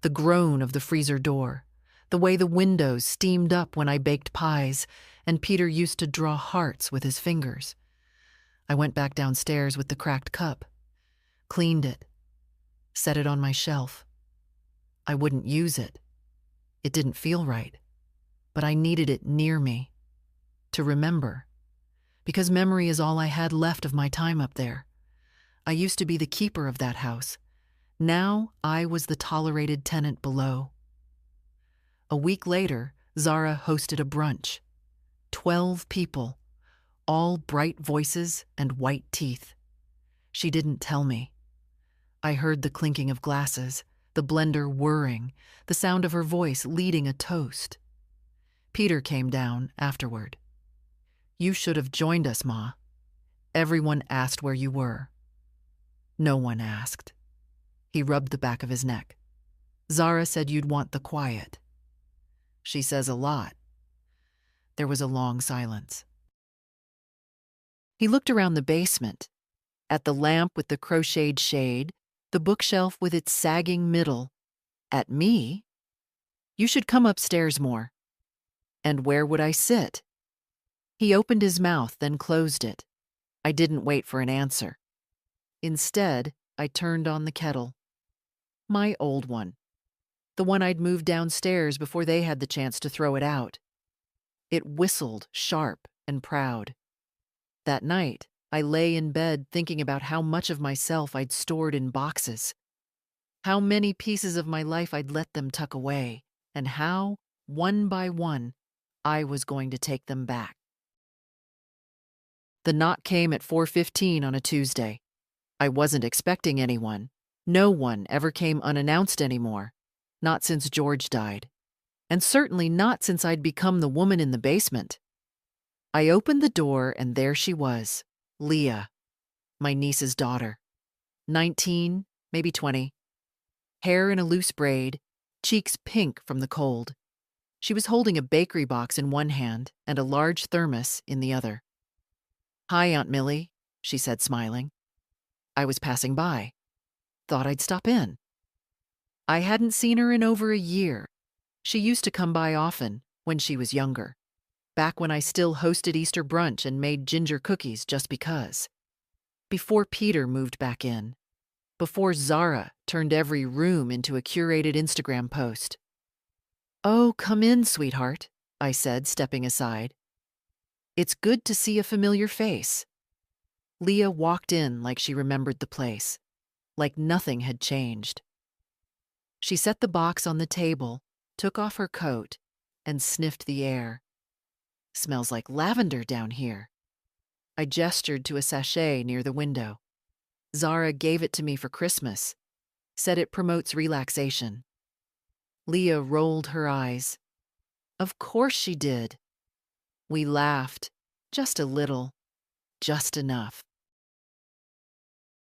the groan of the freezer door, the way the windows steamed up when I baked pies, and Peter used to draw hearts with his fingers. I went back downstairs with the cracked cup, cleaned it, set it on my shelf. I wouldn't use it. It didn't feel right, but I needed it near me, to remember, because memory is all I had left of my time up there. I used to be the keeper of that house. Now I was the tolerated tenant below. A week later, Zara hosted a brunch. 12 people, all bright voices and white teeth. She didn't tell me. I heard the clinking of glasses, the blender whirring, the sound of her voice leading a toast. Peter came down afterward. "You should have joined us, Ma. Everyone asked where you were." No one asked. He rubbed the back of his neck. "Zara said you'd want the quiet." "She says a lot." There was a long silence. He looked around the basement, at the lamp with the crocheted shade, the bookshelf with its sagging middle. At me? "You should come upstairs more." "And where would I sit?" He opened his mouth, then closed it. I didn't wait for an answer. Instead, I turned on the kettle. My old one. The one I'd moved downstairs before they had the chance to throw it out. It whistled sharp and proud. That night, I lay in bed thinking about how much of myself I'd stored in boxes, how many pieces of my life I'd let them tuck away, and how, one by one, I was going to take them back. The knock came at 4:15 on a Tuesday. I wasn't expecting anyone. No one ever came unannounced anymore, not since George died, and certainly not since I'd become the woman in the basement. I opened the door and there she was, Leah, my niece's daughter. 19, maybe 20. Hair in a loose braid, cheeks pink from the cold. She was holding a bakery box in one hand and a large thermos in the other. "Hi, Aunt Millie," she said, smiling. I was passing by. Thought I'd stop in. I hadn't seen her in over a year. She used to come by often when she was younger, back when I still hosted Easter brunch and made ginger cookies just because. Before Peter moved back in. Before Zara turned every room into a curated Instagram post. "Oh, come in, sweetheart," I said, stepping aside. "It's good to see a familiar face." Leah walked in like she remembered the place, like nothing had changed. She set the box on the table, took off her coat, and sniffed the air. "Smells like lavender down here." I gestured to a sachet near the window. "Zara gave it to me for Christmas. Said it promotes relaxation." Leah rolled her eyes. "Of course she did." We laughed, just a little, just enough.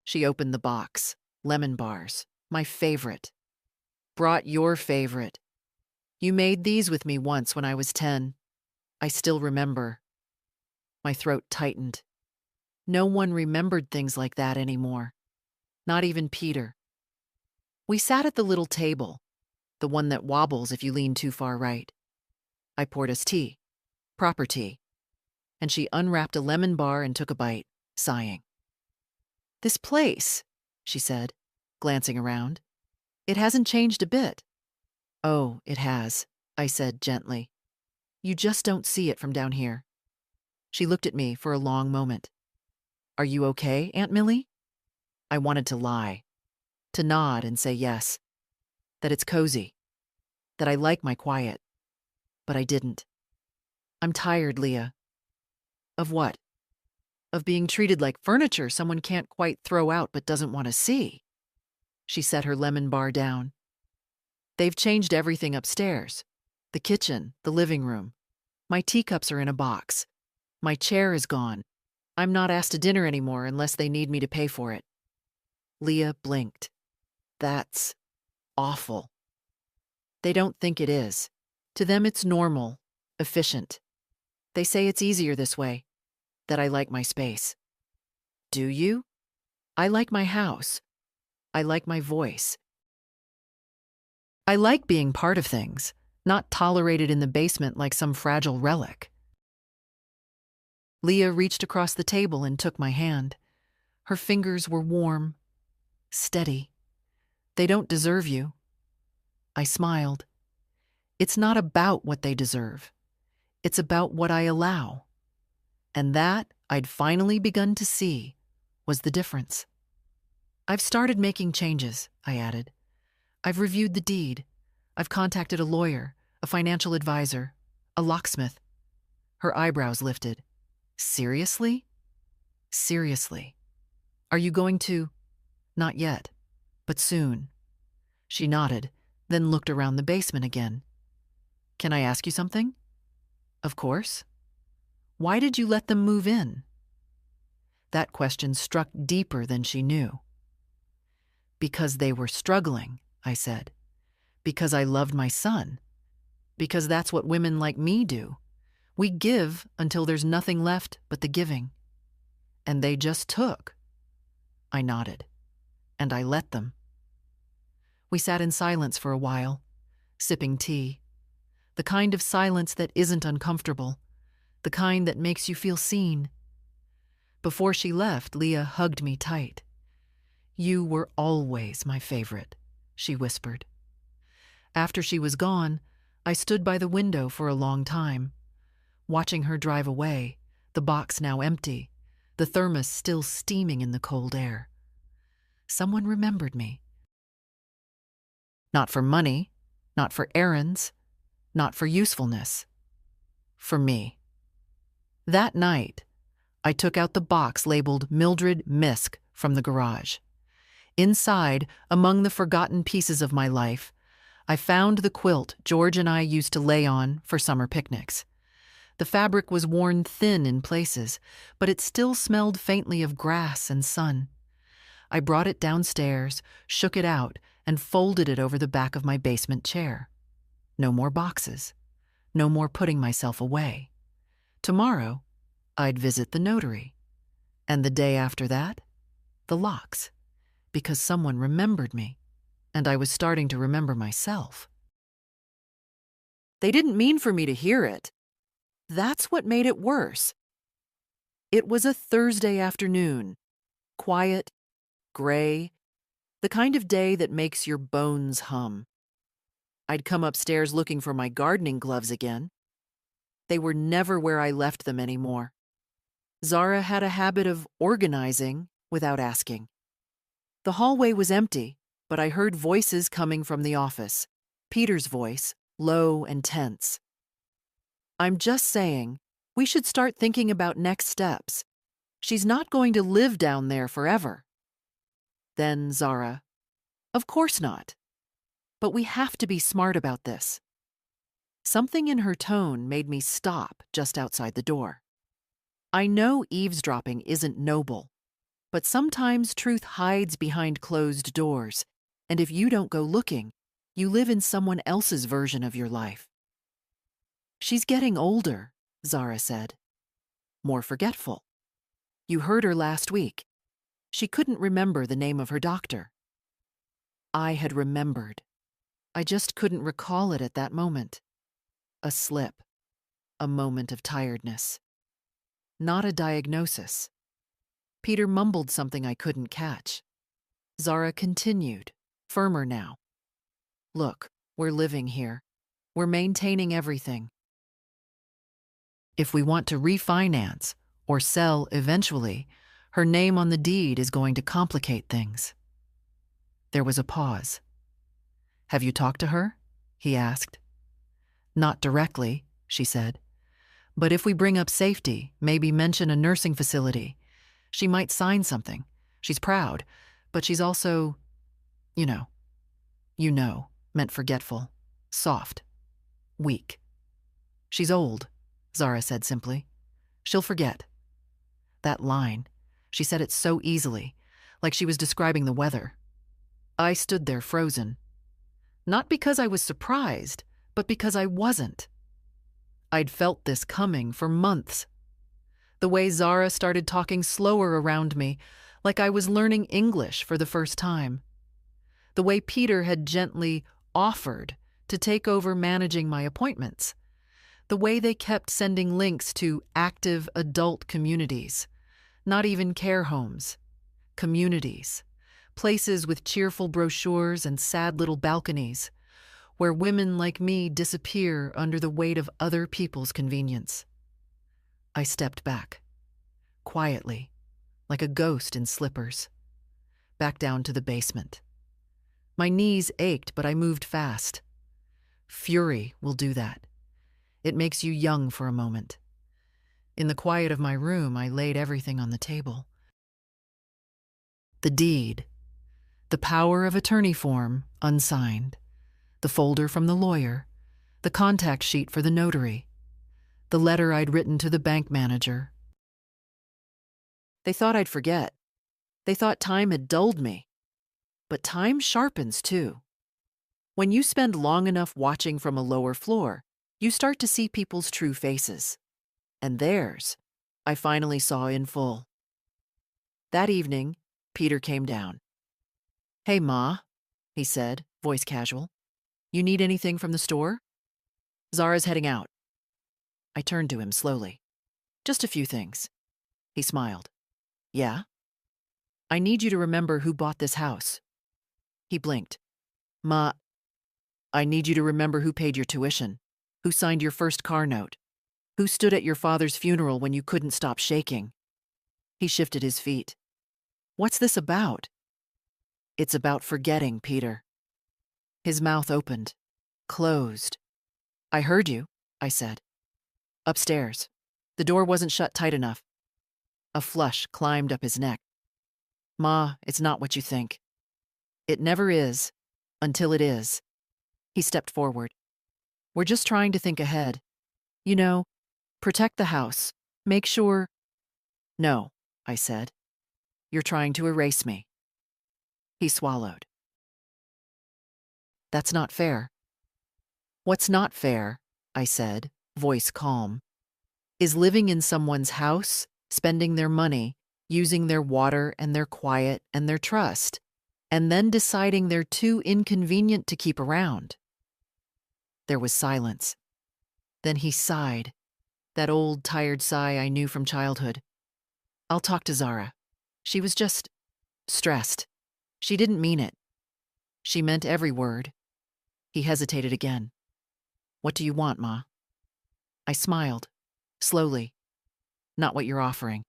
She opened the box. Lemon bars, my favorite. "Brought your favorite. You made these with me once when I was 10. I still remember." My throat tightened. No one remembered things like that anymore. Not even Peter. We sat at the little table, the one that wobbles if you lean too far right. I poured us tea, proper tea, and she unwrapped a lemon bar and took a bite, sighing. "This place," she said, glancing around. "It hasn't changed a bit." "Oh, it has," I said gently. "You just don't see it from down here." She looked at me for a long moment. "Are you okay, Aunt Millie?" I wanted to lie, to nod and say yes, that it's cozy, that I like my quiet, but I didn't. "I'm tired, Leah." "Of what?" "Of being treated like furniture someone can't quite throw out but doesn't want to see." She set her lemon bar down. "They've changed everything upstairs. The kitchen, the living room. My teacups are in a box. My chair is gone. I'm not asked to dinner anymore unless they need me to pay for it." Leah blinked. "That's awful." "They don't think it is. To them it's normal, efficient. They say it's easier this way, that I like my space. Do you? I like my house. I like my voice. I like being part of things, not tolerated in the basement like some fragile relic. Leah reached across the table and took my hand. Her fingers were warm, steady. They don't deserve you. I smiled. It's not about what they deserve. It's about what I allow. And that, I'd finally begun to see, was the difference. I've started making changes, I added. I've reviewed the deed. I've contacted a lawyer, a financial advisor, a locksmith. Her eyebrows lifted. Seriously? Seriously. Are you going to? Not yet, but soon. She nodded, then looked around the basement again. Can I ask you something? Of course. Why did you let them move in? That question struck deeper than she knew. Because they were struggling, I said. Because I loved my son. Because that's what women like me do. We give until there's nothing left but the giving. And they just took. I nodded. And I let them. We sat in silence for a while, sipping tea. The kind of silence that isn't uncomfortable. The kind that makes you feel seen. Before she left, Leah hugged me tight. You were always my favorite, she whispered. After she was gone, I stood by the window for a long time, watching her drive away, the box now empty, the thermos still steaming in the cold air. Someone remembered me. Not for money, not for errands, not for usefulness. For me. That night, I took out the box labeled Mildred Misk from the garage. Inside, among the forgotten pieces of my life, I found the quilt George and I used to lay on for summer picnics. The fabric was worn thin in places, but it still smelled faintly of grass and sun. I brought it downstairs, shook it out, and folded it over the back of my basement chair. No more boxes. No more putting myself away. Tomorrow, I'd visit the notary. And the day after that, the locks. Because someone remembered me, and I was starting to remember myself. They didn't mean for me to hear it. That's what made it worse. It was a Thursday afternoon, quiet, gray, the kind of day that makes your bones hum. I'd come upstairs looking for my gardening gloves again. They were never where I left them anymore. Zara had a habit of organizing without asking. The hallway was empty, but I heard voices coming from the office. Peter's voice, low and tense. I'm just saying, we should start thinking about next steps. She's not going to live down there forever. Then Zara, of course not. But we have to be smart about this. Something in her tone made me stop just outside the door. I know eavesdropping isn't noble, but sometimes truth hides behind closed doors, and if you don't go looking, you live in someone else's version of your life. She's getting older, Zara said. More forgetful. You heard her last week. She couldn't remember the name of her doctor. I had remembered. I just couldn't recall it at that moment. A slip. A moment of tiredness. Not a diagnosis. Peter mumbled something I couldn't catch. Zara continued, firmer now. Look, we're living here. We're maintaining everything. If we want to refinance or sell eventually, her name on the deed is going to complicate things. There was a pause. Have you talked to her? He asked. Not directly, she said. But if we bring up safety, maybe mention a nursing facility, she might sign something. She's proud, but she's also, you know, meant forgetful, soft, weak. She's old, Zara said simply. She'll forget. That line, she said it so easily, like she was describing the weather. I stood there frozen. Not because I was surprised, but because I wasn't. I'd felt this coming for months. The way Zara started talking slower around me, like I was learning English for the first time. The way Peter had gently offered to take over managing my appointments. The way they kept sending links to active adult communities, not even care homes, communities, places with cheerful brochures and sad little balconies, where women like me disappear under the weight of other people's convenience. I stepped back, quietly, like a ghost in slippers, back down to the basement. My knees ached, but I moved fast. Fury will do that. It makes you young for a moment. In the quiet of my room, I laid everything on the table. The deed, the power of attorney form, unsigned, the folder from the lawyer, the contact sheet for the notary, the letter I'd written to the bank manager. They thought I'd forget. They thought time had dulled me. But time sharpens too. When you spend long enough watching from a lower floor, you start to see people's true faces. And theirs, I finally saw in full. That evening, Peter came down. "Hey, Ma," he said, voice casual. "You need anything from the store? Zara's heading out." I turned to him slowly. "Just a few things." He smiled. "Yeah? I need you to remember who bought this house." He blinked. "Ma, I need you to remember who paid your tuition, who signed your first car note, who stood at your father's funeral when you couldn't stop shaking." He shifted his feet. "What's this about?" "It's about forgetting, Peter." His mouth opened, closed. "I heard you," I said. "Upstairs. The door wasn't shut tight enough." A flush climbed up his neck. "Ma, it's not what you think. It never is, until it is." He stepped forward. "We're just trying to think ahead. You know, protect the house. Make sure—" "No," I said. "You're trying to erase me." He swallowed. "That's not fair." "What's not fair," I said, voice calm, "is living in someone's house, spending their money, using their water and their quiet and their trust, and then deciding they're too inconvenient to keep around." There was silence. Then he sighed, that old tired sigh I knew from childhood. "I'll talk to Zara. She was just stressed. She didn't mean it. She meant every word." He hesitated again. "What do you want, Ma?" I smiled, slowly. "Not what you're offering."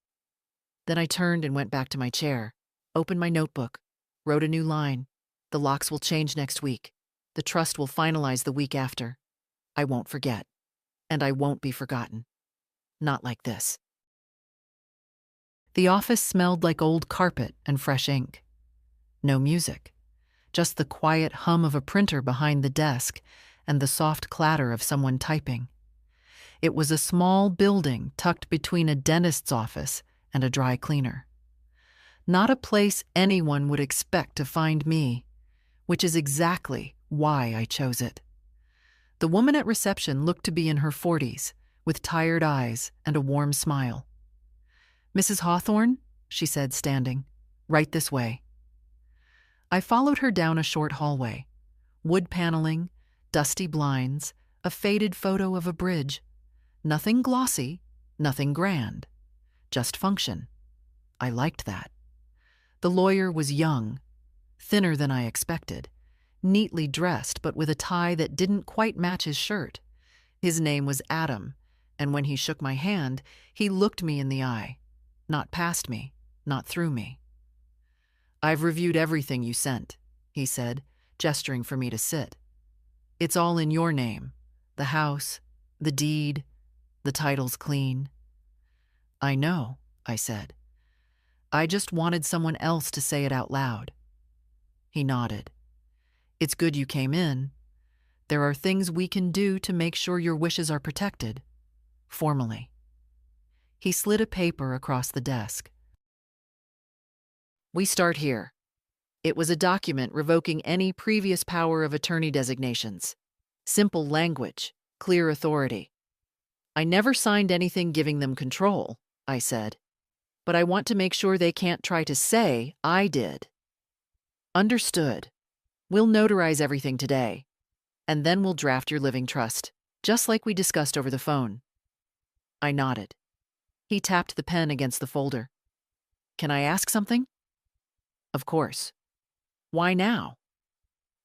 Then I turned and went back to my chair, opened my notebook, wrote a new line. "The locks will change next week. The trust will finalize the week after. I won't forget. And I won't be forgotten. Not like this." The office smelled like old carpet and fresh ink. No music. Just the quiet hum of a printer behind the desk and the soft clatter of someone typing. It was a small building tucked between a dentist's office and a dry cleaner. Not a place anyone would expect to find me, which is exactly why I chose it. The woman at reception looked to be in her 40s, with tired eyes and a warm smile. "Mrs. Hawthorne," she said, standing, "right this way." I followed her down a short hallway. Wood paneling, dusty blinds, a faded photo of a bridge. Nothing glossy, nothing grand. Just function. I liked that. The lawyer was young, thinner than I expected, neatly dressed but with a tie that didn't quite match his shirt. His name was Adam, and when he shook my hand, he looked me in the eye. Not past me, not through me. "I've reviewed everything you sent," he said, gesturing for me to sit. "It's all in your name. The house, the deed, the title's clean." "I know," I said. "I just wanted someone else to say it out loud." He nodded. "It's good you came in. There are things we can do to make sure your wishes are protected. Formally." He slid a paper across the desk. "We start here. It was a document revoking any previous power of attorney designations. Simple language, clear authority. I never signed anything giving them control, I said, but I want to make sure they can't try to say I did. Understood. We'll notarize everything today, and then we'll draft your living trust, just like we discussed over the phone. I nodded. He tapped the pen against the folder. Can I ask something? Of course. Why now?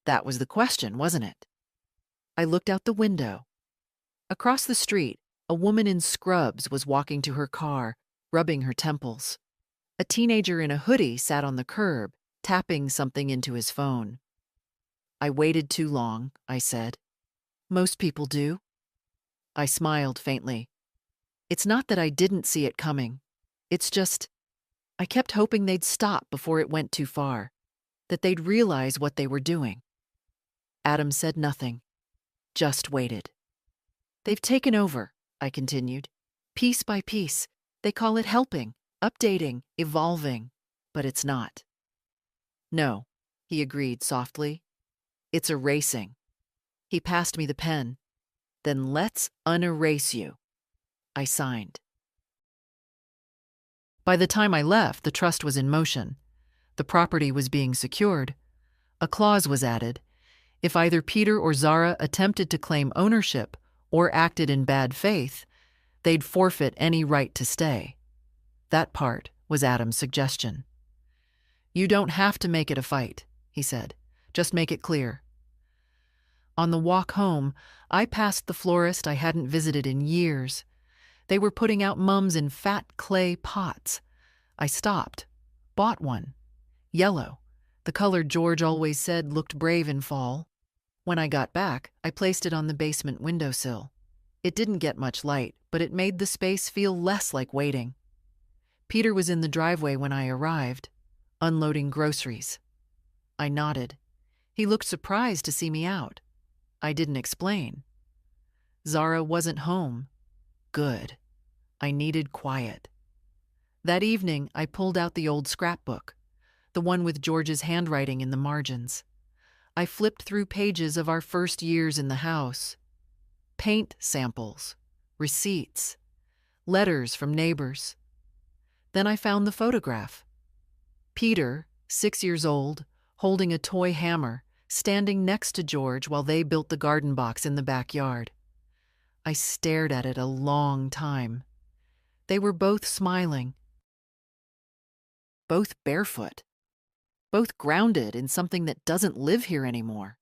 That was the question, wasn't it? I looked out the window. Across the street, a woman in scrubs was walking to her car, rubbing her temples. A teenager in a hoodie sat on the curb, tapping something into his phone. I waited too long, I said. Most people do. I smiled faintly. It's not that I didn't see it coming. It's just, I kept hoping they'd stop before it went too far, that they'd realize what they were doing. Adam said nothing, just waited. They've taken over, I continued. Piece by piece. They call it helping, updating, evolving, but it's not. No, he agreed softly. It's erasing. He passed me the pen. Then let's unerase you. I signed. By the time I left, the trust was in motion. The property was being secured. A clause was added. If either Peter or Zara attempted to claim ownership or acted in bad faith, they'd forfeit any right to stay. That part was Adam's suggestion. You don't have to make it a fight, he said. Just make it clear. On the walk home, I passed the florist I hadn't visited in years. They were putting out mums in fat clay pots. I stopped, bought one. Yellow, the color George always said looked brave in fall. When I got back, I placed it on the basement windowsill. It didn't get much light, but it made the space feel less like waiting. Peter was in the driveway when I arrived, unloading groceries. I nodded. He looked surprised to see me out. I didn't explain. Zara wasn't home. Good. I needed quiet. That evening, I pulled out the old scrapbook, the one with George's handwriting in the margins. I flipped through pages of our first years in the house. Paint samples, receipts, letters from neighbors. Then I found the photograph. Peter, 6 years old, holding a toy hammer, standing next to George while they built the garden box in the backyard. I stared at it a long time. They were both smiling, both barefoot, both grounded in something that doesn't live here anymore.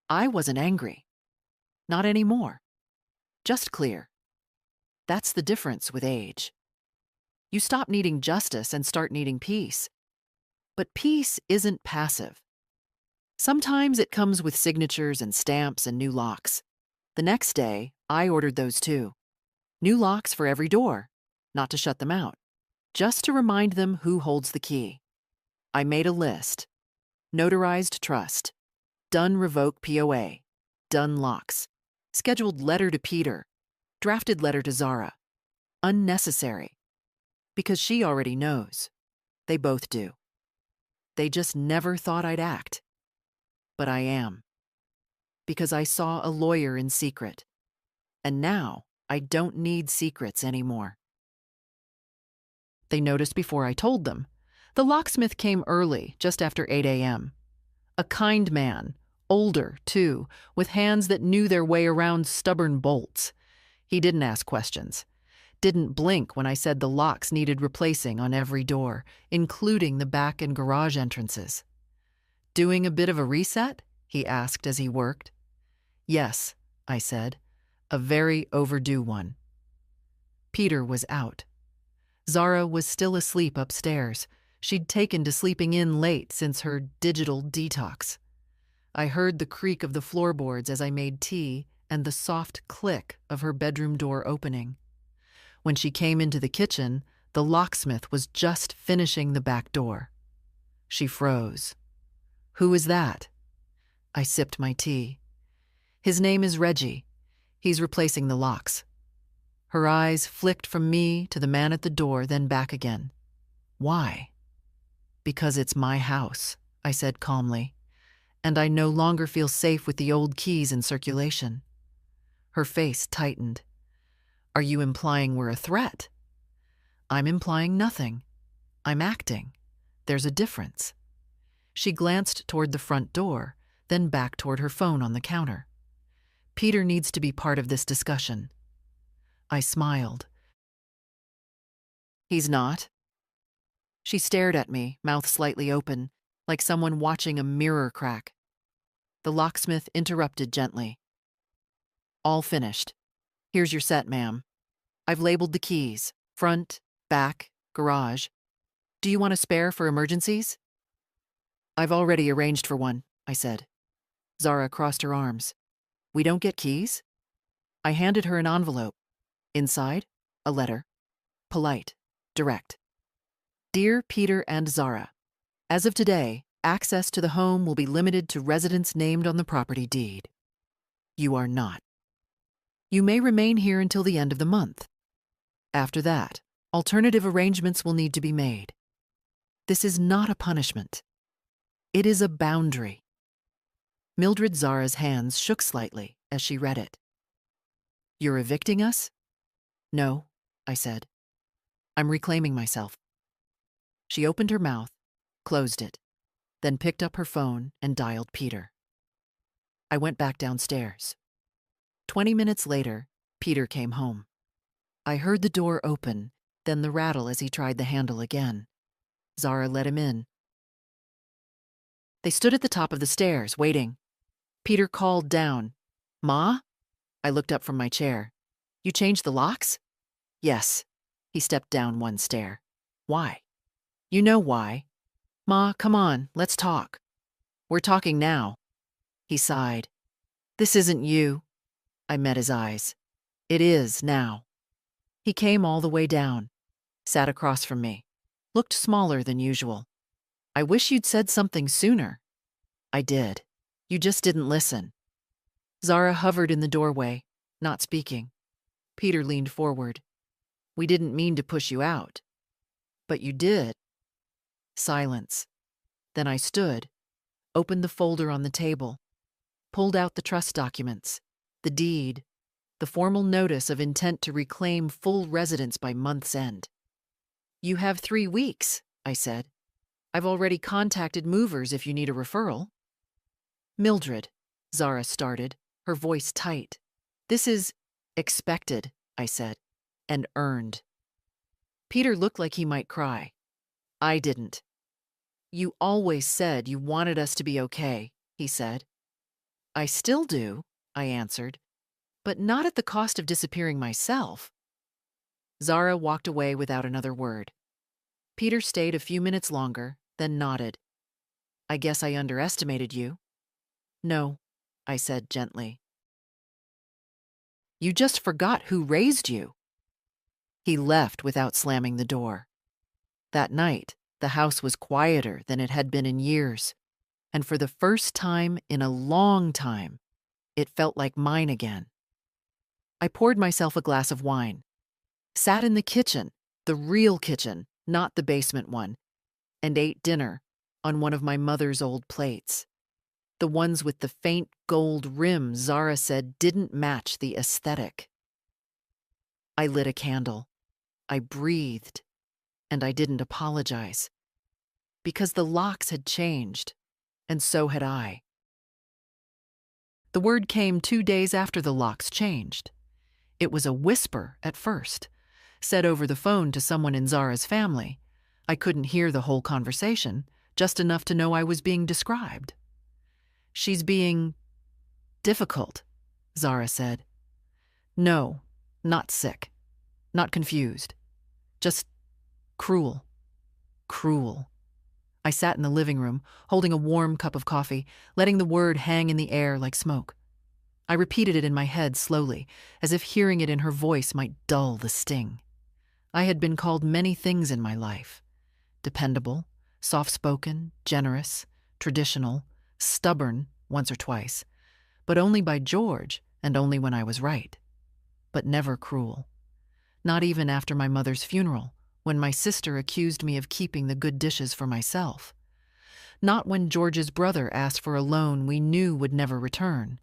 I wasn't angry. Not anymore. Just clear. That's the difference with age. You stop needing justice and start needing peace. But peace isn't passive. Sometimes it comes with signatures and stamps and new locks. The next day, I ordered those too. New locks for every door, not to shut them out, just to remind them who holds the key. I made a list. Notarized trust. Done revoke POA. Done locks. Scheduled letter to Peter. Drafted letter to Zara. Unnecessary. Because she already knows. They both do. They just never thought I'd act. But I am. Because I saw a lawyer in secret. And now I don't need secrets anymore. They noticed before I told them. The locksmith came early, just after 8 a.m. A kind man, older, too, with hands that knew their way around stubborn bolts. He didn't ask questions. Didn't blink when I said the locks needed replacing on every door, including the back and garage entrances. Doing a bit of a reset? He asked as he worked. Yes, I said. A very overdue one. Peter was out. Zara was still asleep upstairs. She'd taken to sleeping in late since her digital detox. I heard the creak of the floorboards as I made tea and the soft click of her bedroom door opening. When she came into the kitchen, the locksmith was just finishing the back door. She froze. Who is that? I sipped my tea. His name is Reggie. He's replacing the locks. Her eyes flicked from me to the man at the door, then back again. Why? Because it's my house, I said calmly, and I no longer feel safe with the old keys in circulation. Her face tightened. Are you implying we're a threat? I'm implying nothing. I'm acting. There's a difference. She glanced toward the front door, then back toward her phone on the counter. Peter needs to be part of this discussion. I smiled. He's not. She stared at me, mouth slightly open, like someone watching a mirror crack. The locksmith interrupted gently. All finished. Here's your set, ma'am. I've labeled the keys: front, back, garage. Do you want a spare for emergencies? I've already arranged for one, I said. Zara crossed her arms. We don't get keys? I handed her an envelope. Inside, a letter. Polite, direct. Dear Peter and Zara, as of today, access to the home will be limited to residents named on the property deed. You are not. You may remain here until the end of the month. After that, alternative arrangements will need to be made. This is not a punishment. It is a boundary. Mildred Zara's hands shook slightly as she read it. You're evicting us? No, I said. I'm reclaiming myself. She opened her mouth, closed it, then picked up her phone and dialed Peter. I went back downstairs. 20 minutes later, Peter came home. I heard the door open, then the rattle as he tried the handle again. Zara let him in. They stood at the top of the stairs, waiting. Peter called down. Ma? I looked up from my chair. You changed the locks? Yes. He stepped down one stair. Why? You know why. Ma, come on, let's talk. We're talking now. He sighed. This isn't you. I met his eyes. It is now. He came all the way down, sat across from me, looked smaller than usual. I wish you'd said something sooner. I did. You just didn't listen. Zara hovered in the doorway, not speaking. Peter leaned forward. We didn't mean to push you out. But you did. Silence. Then I stood, opened the folder on the table, pulled out the trust documents, the deed, the formal notice of intent to reclaim full residence by month's end. You have 3 weeks, I said. I've already contacted movers if you need a referral. Mildred, Zara started, her voice tight. This is expected, I said, and earned. Peter looked like he might cry. I didn't. You always said you wanted us to be okay, he said. I still do, I answered, but not at the cost of disappearing myself. Zara walked away without another word. Peter stayed a few minutes longer, then nodded. I guess I underestimated you. No, I said gently. You just forgot who raised you. He left without slamming the door. That night, the house was quieter than it had been in years, and for the first time in a long time, it felt like mine again. I poured myself a glass of wine, sat in the kitchen, the real kitchen, not the basement one, and ate dinner on one of my mother's old plates. The ones with the faint gold rim Zara said didn't match the aesthetic. I lit a candle. I breathed, and I didn't apologize. Because the locks had changed, and so had I. The word came 2 days after the locks changed. It was a whisper at first, said over the phone to someone in Zara's family. I couldn't hear the whole conversation, just enough to know I was being described. She's being difficult, Zara said. No, not sick, not confused, just cruel, cruel. I sat in the living room, holding a warm cup of coffee, letting the word hang in the air like smoke. I repeated it in my head slowly, as if hearing it in her voice might dull the sting. I had been called many things in my life. Dependable, soft-spoken, generous, traditional, stubborn once or twice, but only by George and only when I was right. But never cruel. Not even after my mother's funeral, when my sister accused me of keeping the good dishes for myself. Not when George's brother asked for a loan we knew would never return.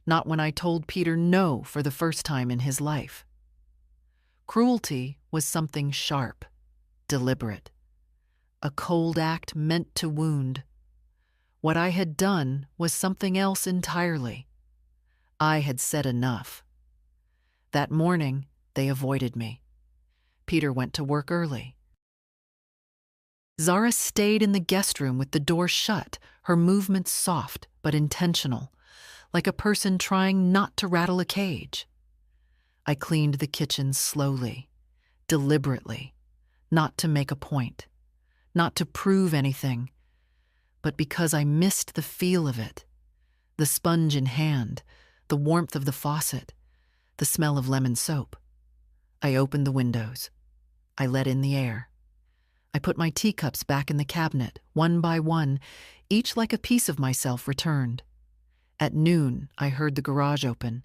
Not when I told Peter no for the first time in his life. Cruelty was something sharp, deliberate, a cold act meant to wound. What I had done was something else entirely. I had said enough. That morning, they avoided me. Peter went to work early. Zara stayed in the guest room with the door shut, her movements soft but intentional, like a person trying not to rattle a cage. I cleaned the kitchen slowly, deliberately, not to make a point, not to prove anything, but because I missed the feel of it, the sponge in hand, the warmth of the faucet, the smell of lemon soap. I opened the windows. I let in the air. I put my teacups back in the cabinet, one by one, each like a piece of myself returned. At noon, I heard the garage open,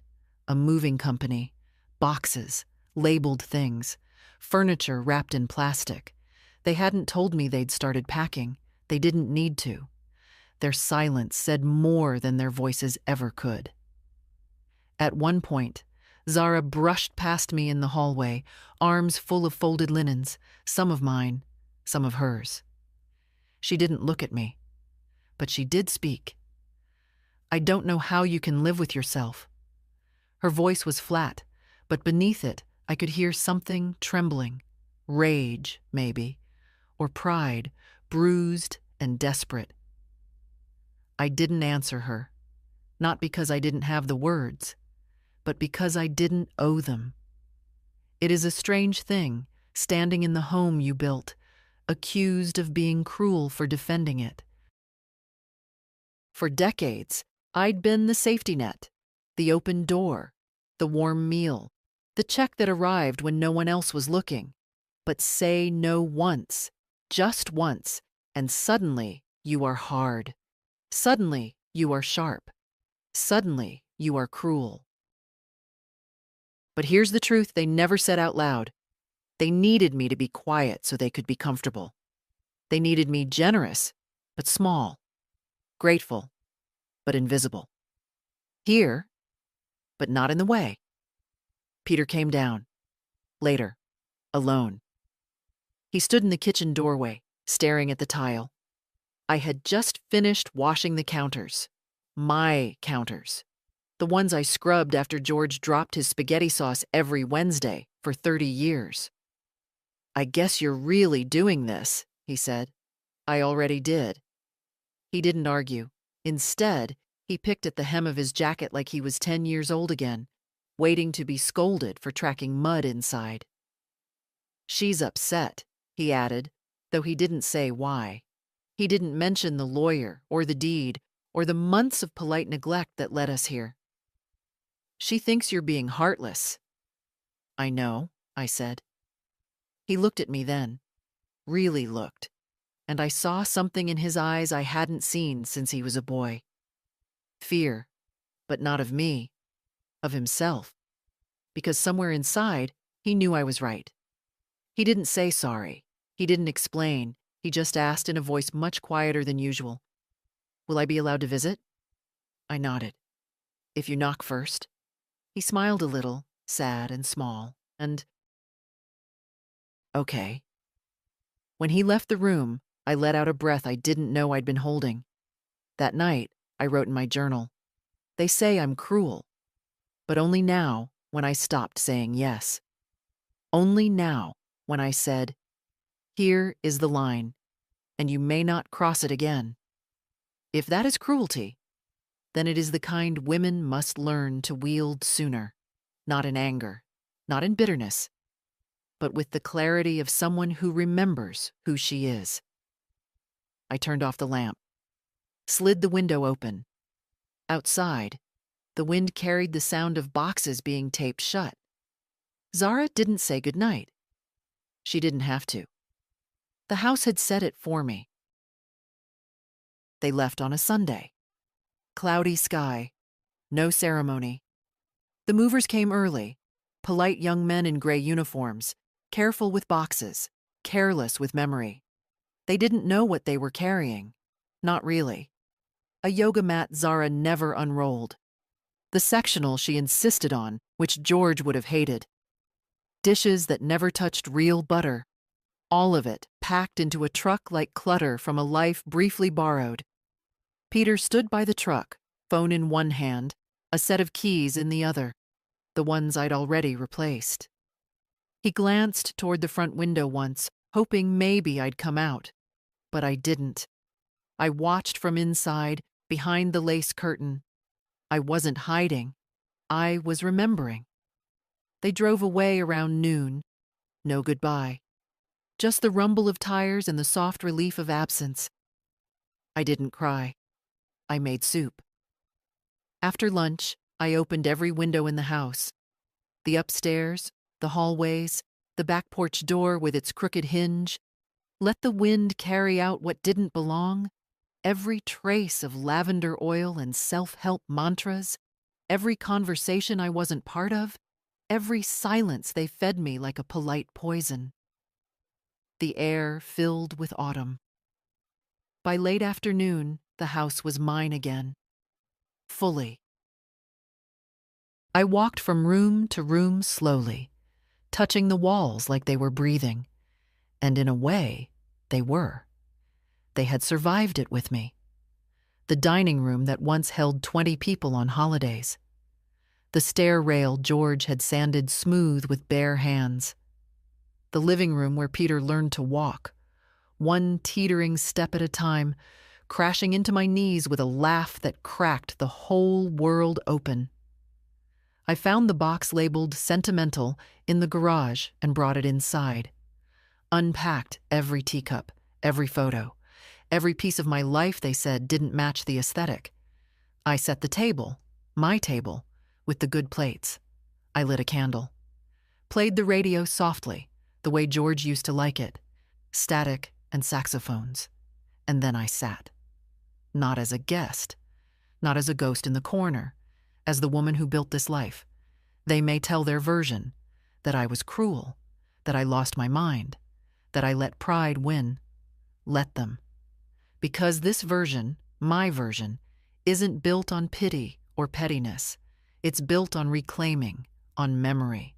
a moving company, boxes, labeled things, furniture wrapped in plastic. They hadn't told me they'd started packing. They didn't need to. Their silence said more than their voices ever could. At one point, Zara brushed past me in the hallway, arms full of folded linens, some of mine, some of hers. She didn't look at me, but she did speak. I don't know how you can live with yourself. Her voice was flat, but beneath it, I could hear something trembling, rage, maybe, or pride, bruised and desperate. I didn't answer her, not because I didn't have the words, but because I didn't owe them. It is a strange thing, standing in the home you built, accused of being cruel for defending it. For decades, I'd been the safety net, the open door, the warm meal, the check that arrived when no one else was looking. But say no once, just once, and suddenly you are hard. Suddenly you are sharp. Suddenly you are cruel. But here's the truth they never said out loud. They needed me to be quiet so they could be comfortable. They needed me generous, but small, grateful, but invisible. Here, but not in the way. Peter came down. Later, alone. He stood in the kitchen doorway, staring at the tile. I had just finished washing the counters. My counters. The ones I scrubbed after George dropped his spaghetti sauce every Wednesday for 30 years. "I guess you're really doing this," he said. I already did. He didn't argue. Instead, he picked at the hem of his jacket like he was 10 years old again, waiting to be scolded for tracking mud inside. "She's upset," he added, though he didn't say why. He didn't mention the lawyer or the deed or the months of polite neglect that led us here. "She thinks you're being heartless." "I know," I said. He looked at me then, really looked, and I saw something in his eyes I hadn't seen since he was a boy. Fear, but not of me, of himself, because somewhere inside, he knew I was right. He didn't say sorry. He didn't explain. He just asked in a voice much quieter than usual, "Will I be allowed to visit?" I nodded. "If you knock first." He smiled a little, sad and small, and okay. When he left the room, I let out a breath I didn't know I'd been holding. That night, I wrote in my journal, "They say I'm cruel, but only now when I stopped saying yes. Only now when I said, here is the line, and you may not cross it again. If that is cruelty, then it is the kind women must learn to wield sooner, not in anger, not in bitterness, but with the clarity of someone who remembers who she is." I turned off the lamp, slid the window open. Outside, the wind carried the sound of boxes being taped shut. Zara didn't say goodnight. She didn't have to. The house had said it for me. They left on a Sunday. Cloudy sky, no ceremony. The movers came early, polite young men in gray uniforms, careful with boxes, careless with memory. They didn't know what they were carrying. Not really. A yoga mat Zara never unrolled. The sectional she insisted on, which George would have hated. dishes that never touched real butter, all of it packed into a truck like clutter from a life briefly borrowed. Peter stood by the truck, phone in one hand, a set of keys in the other, the ones I'd already replaced. He glanced toward the front window once, hoping maybe I'd come out, but I didn't. I watched from inside, behind the lace curtain. I wasn't hiding. I was remembering. They drove away around noon. No goodbye. Just the rumble of tires and the soft relief of absence. I didn't cry. I made soup. After lunch, I opened every window in the house. The upstairs, the hallways, the back porch door with its crooked hinge. Let the wind carry out what didn't belong. Every trace of lavender oil and self-help mantras, every conversation I wasn't part of, every silence they fed me like a polite poison. The air filled with autumn. By late afternoon, the house was mine again. Fully. I walked from room to room slowly, touching the walls like they were breathing. And in a way, they were. They had survived it with me. The dining room that once held 20 people on holidays. The stair rail George had sanded smooth with bare hands. The living room where Peter learned to walk, one teetering step at a time, crashing into my knees with a laugh that cracked the whole world open. I found the box labeled "Sentimental" in the garage and brought it inside. Unpacked every teacup, every photo, every piece of my life they said didn't match the aesthetic. I set the table, my table, with the good plates. I lit a candle. Played the radio softly, the way George used to like it, static and saxophones. And then I sat. Not as a guest, not as a ghost in the corner, as the woman who built this life. They may tell their version, that I was cruel, that I lost my mind, that I let pride win. Let them. Because this version, my version, isn't built on pity or pettiness. It's built on reclaiming, on memory,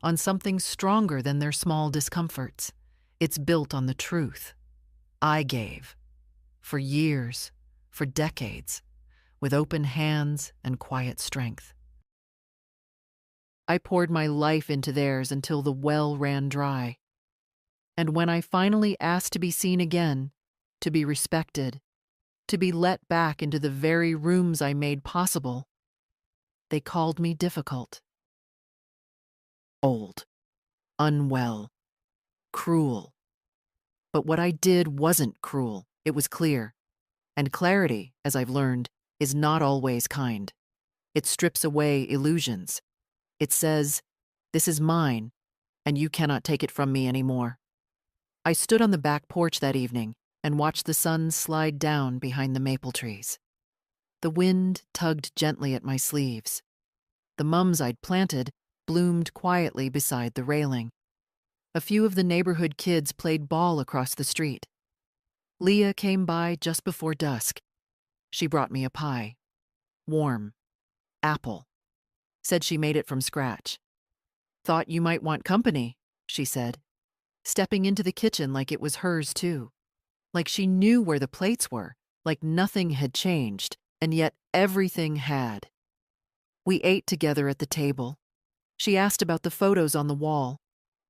on something stronger than their small discomforts. It's built on the truth. I gave. For years, for decades, with open hands and quiet strength. I poured my life into theirs until the well ran dry. And when I finally asked to be seen again, to be respected, to be let back into the very rooms I made possible, they called me difficult, old, unwell, cruel. But what I did wasn't cruel, it was clear. And clarity, as I've learned, is not always kind. It strips away illusions. It says, "This is mine, and you cannot take it from me anymore." I stood on the back porch that evening and watched the sun slide down behind the maple trees. The wind tugged gently at my sleeves. The mums I'd planted bloomed quietly beside the railing. A few of the neighborhood kids played ball across the street. Leah came by just before dusk. She brought me a pie. Warm. Apple. Said she made it from scratch. "Thought you might want company," she said, stepping into the kitchen like it was hers too. Like she knew where the plates were, like nothing had changed, and yet everything had. We ate together at the table. She asked about the photos on the wall.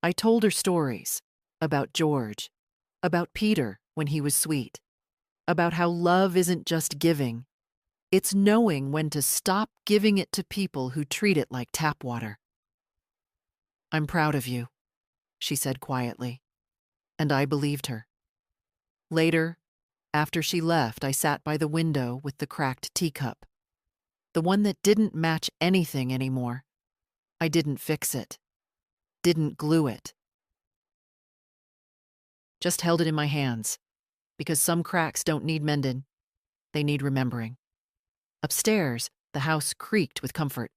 I told her stories. About George. About Peter when he was sweet. About how love isn't just giving. It's knowing when to stop giving it to people who treat it like tap water. "I'm proud of you," she said quietly, and I believed her. Later, after she left, I sat by the window with the cracked teacup, the one that didn't match anything anymore. I didn't fix it, didn't glue it. Just held it in my hands, because some cracks don't need mending, they need remembering. Upstairs, the house creaked with comfort.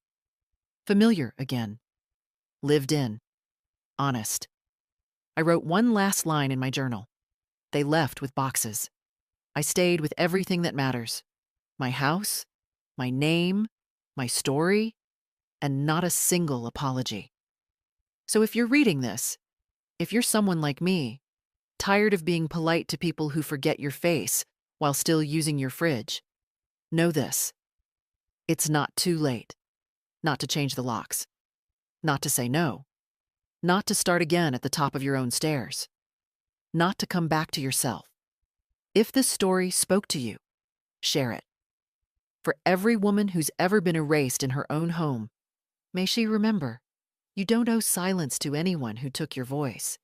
Familiar again. Lived in. Honest. I wrote one last line in my journal. They left with boxes. I stayed with everything that matters. My house, my name, my story, and not a single apology. So if you're reading this, if you're someone like me, tired of being polite to people who forget your face while still using your fridge, know this: it's not too late. Not to change the locks, not to say no, not to start again at the top of your own stairs, not to come back to yourself. If this story spoke to you, share it. For every woman who's ever been erased in her own home, may she remember, you don't owe silence to anyone who took your voice.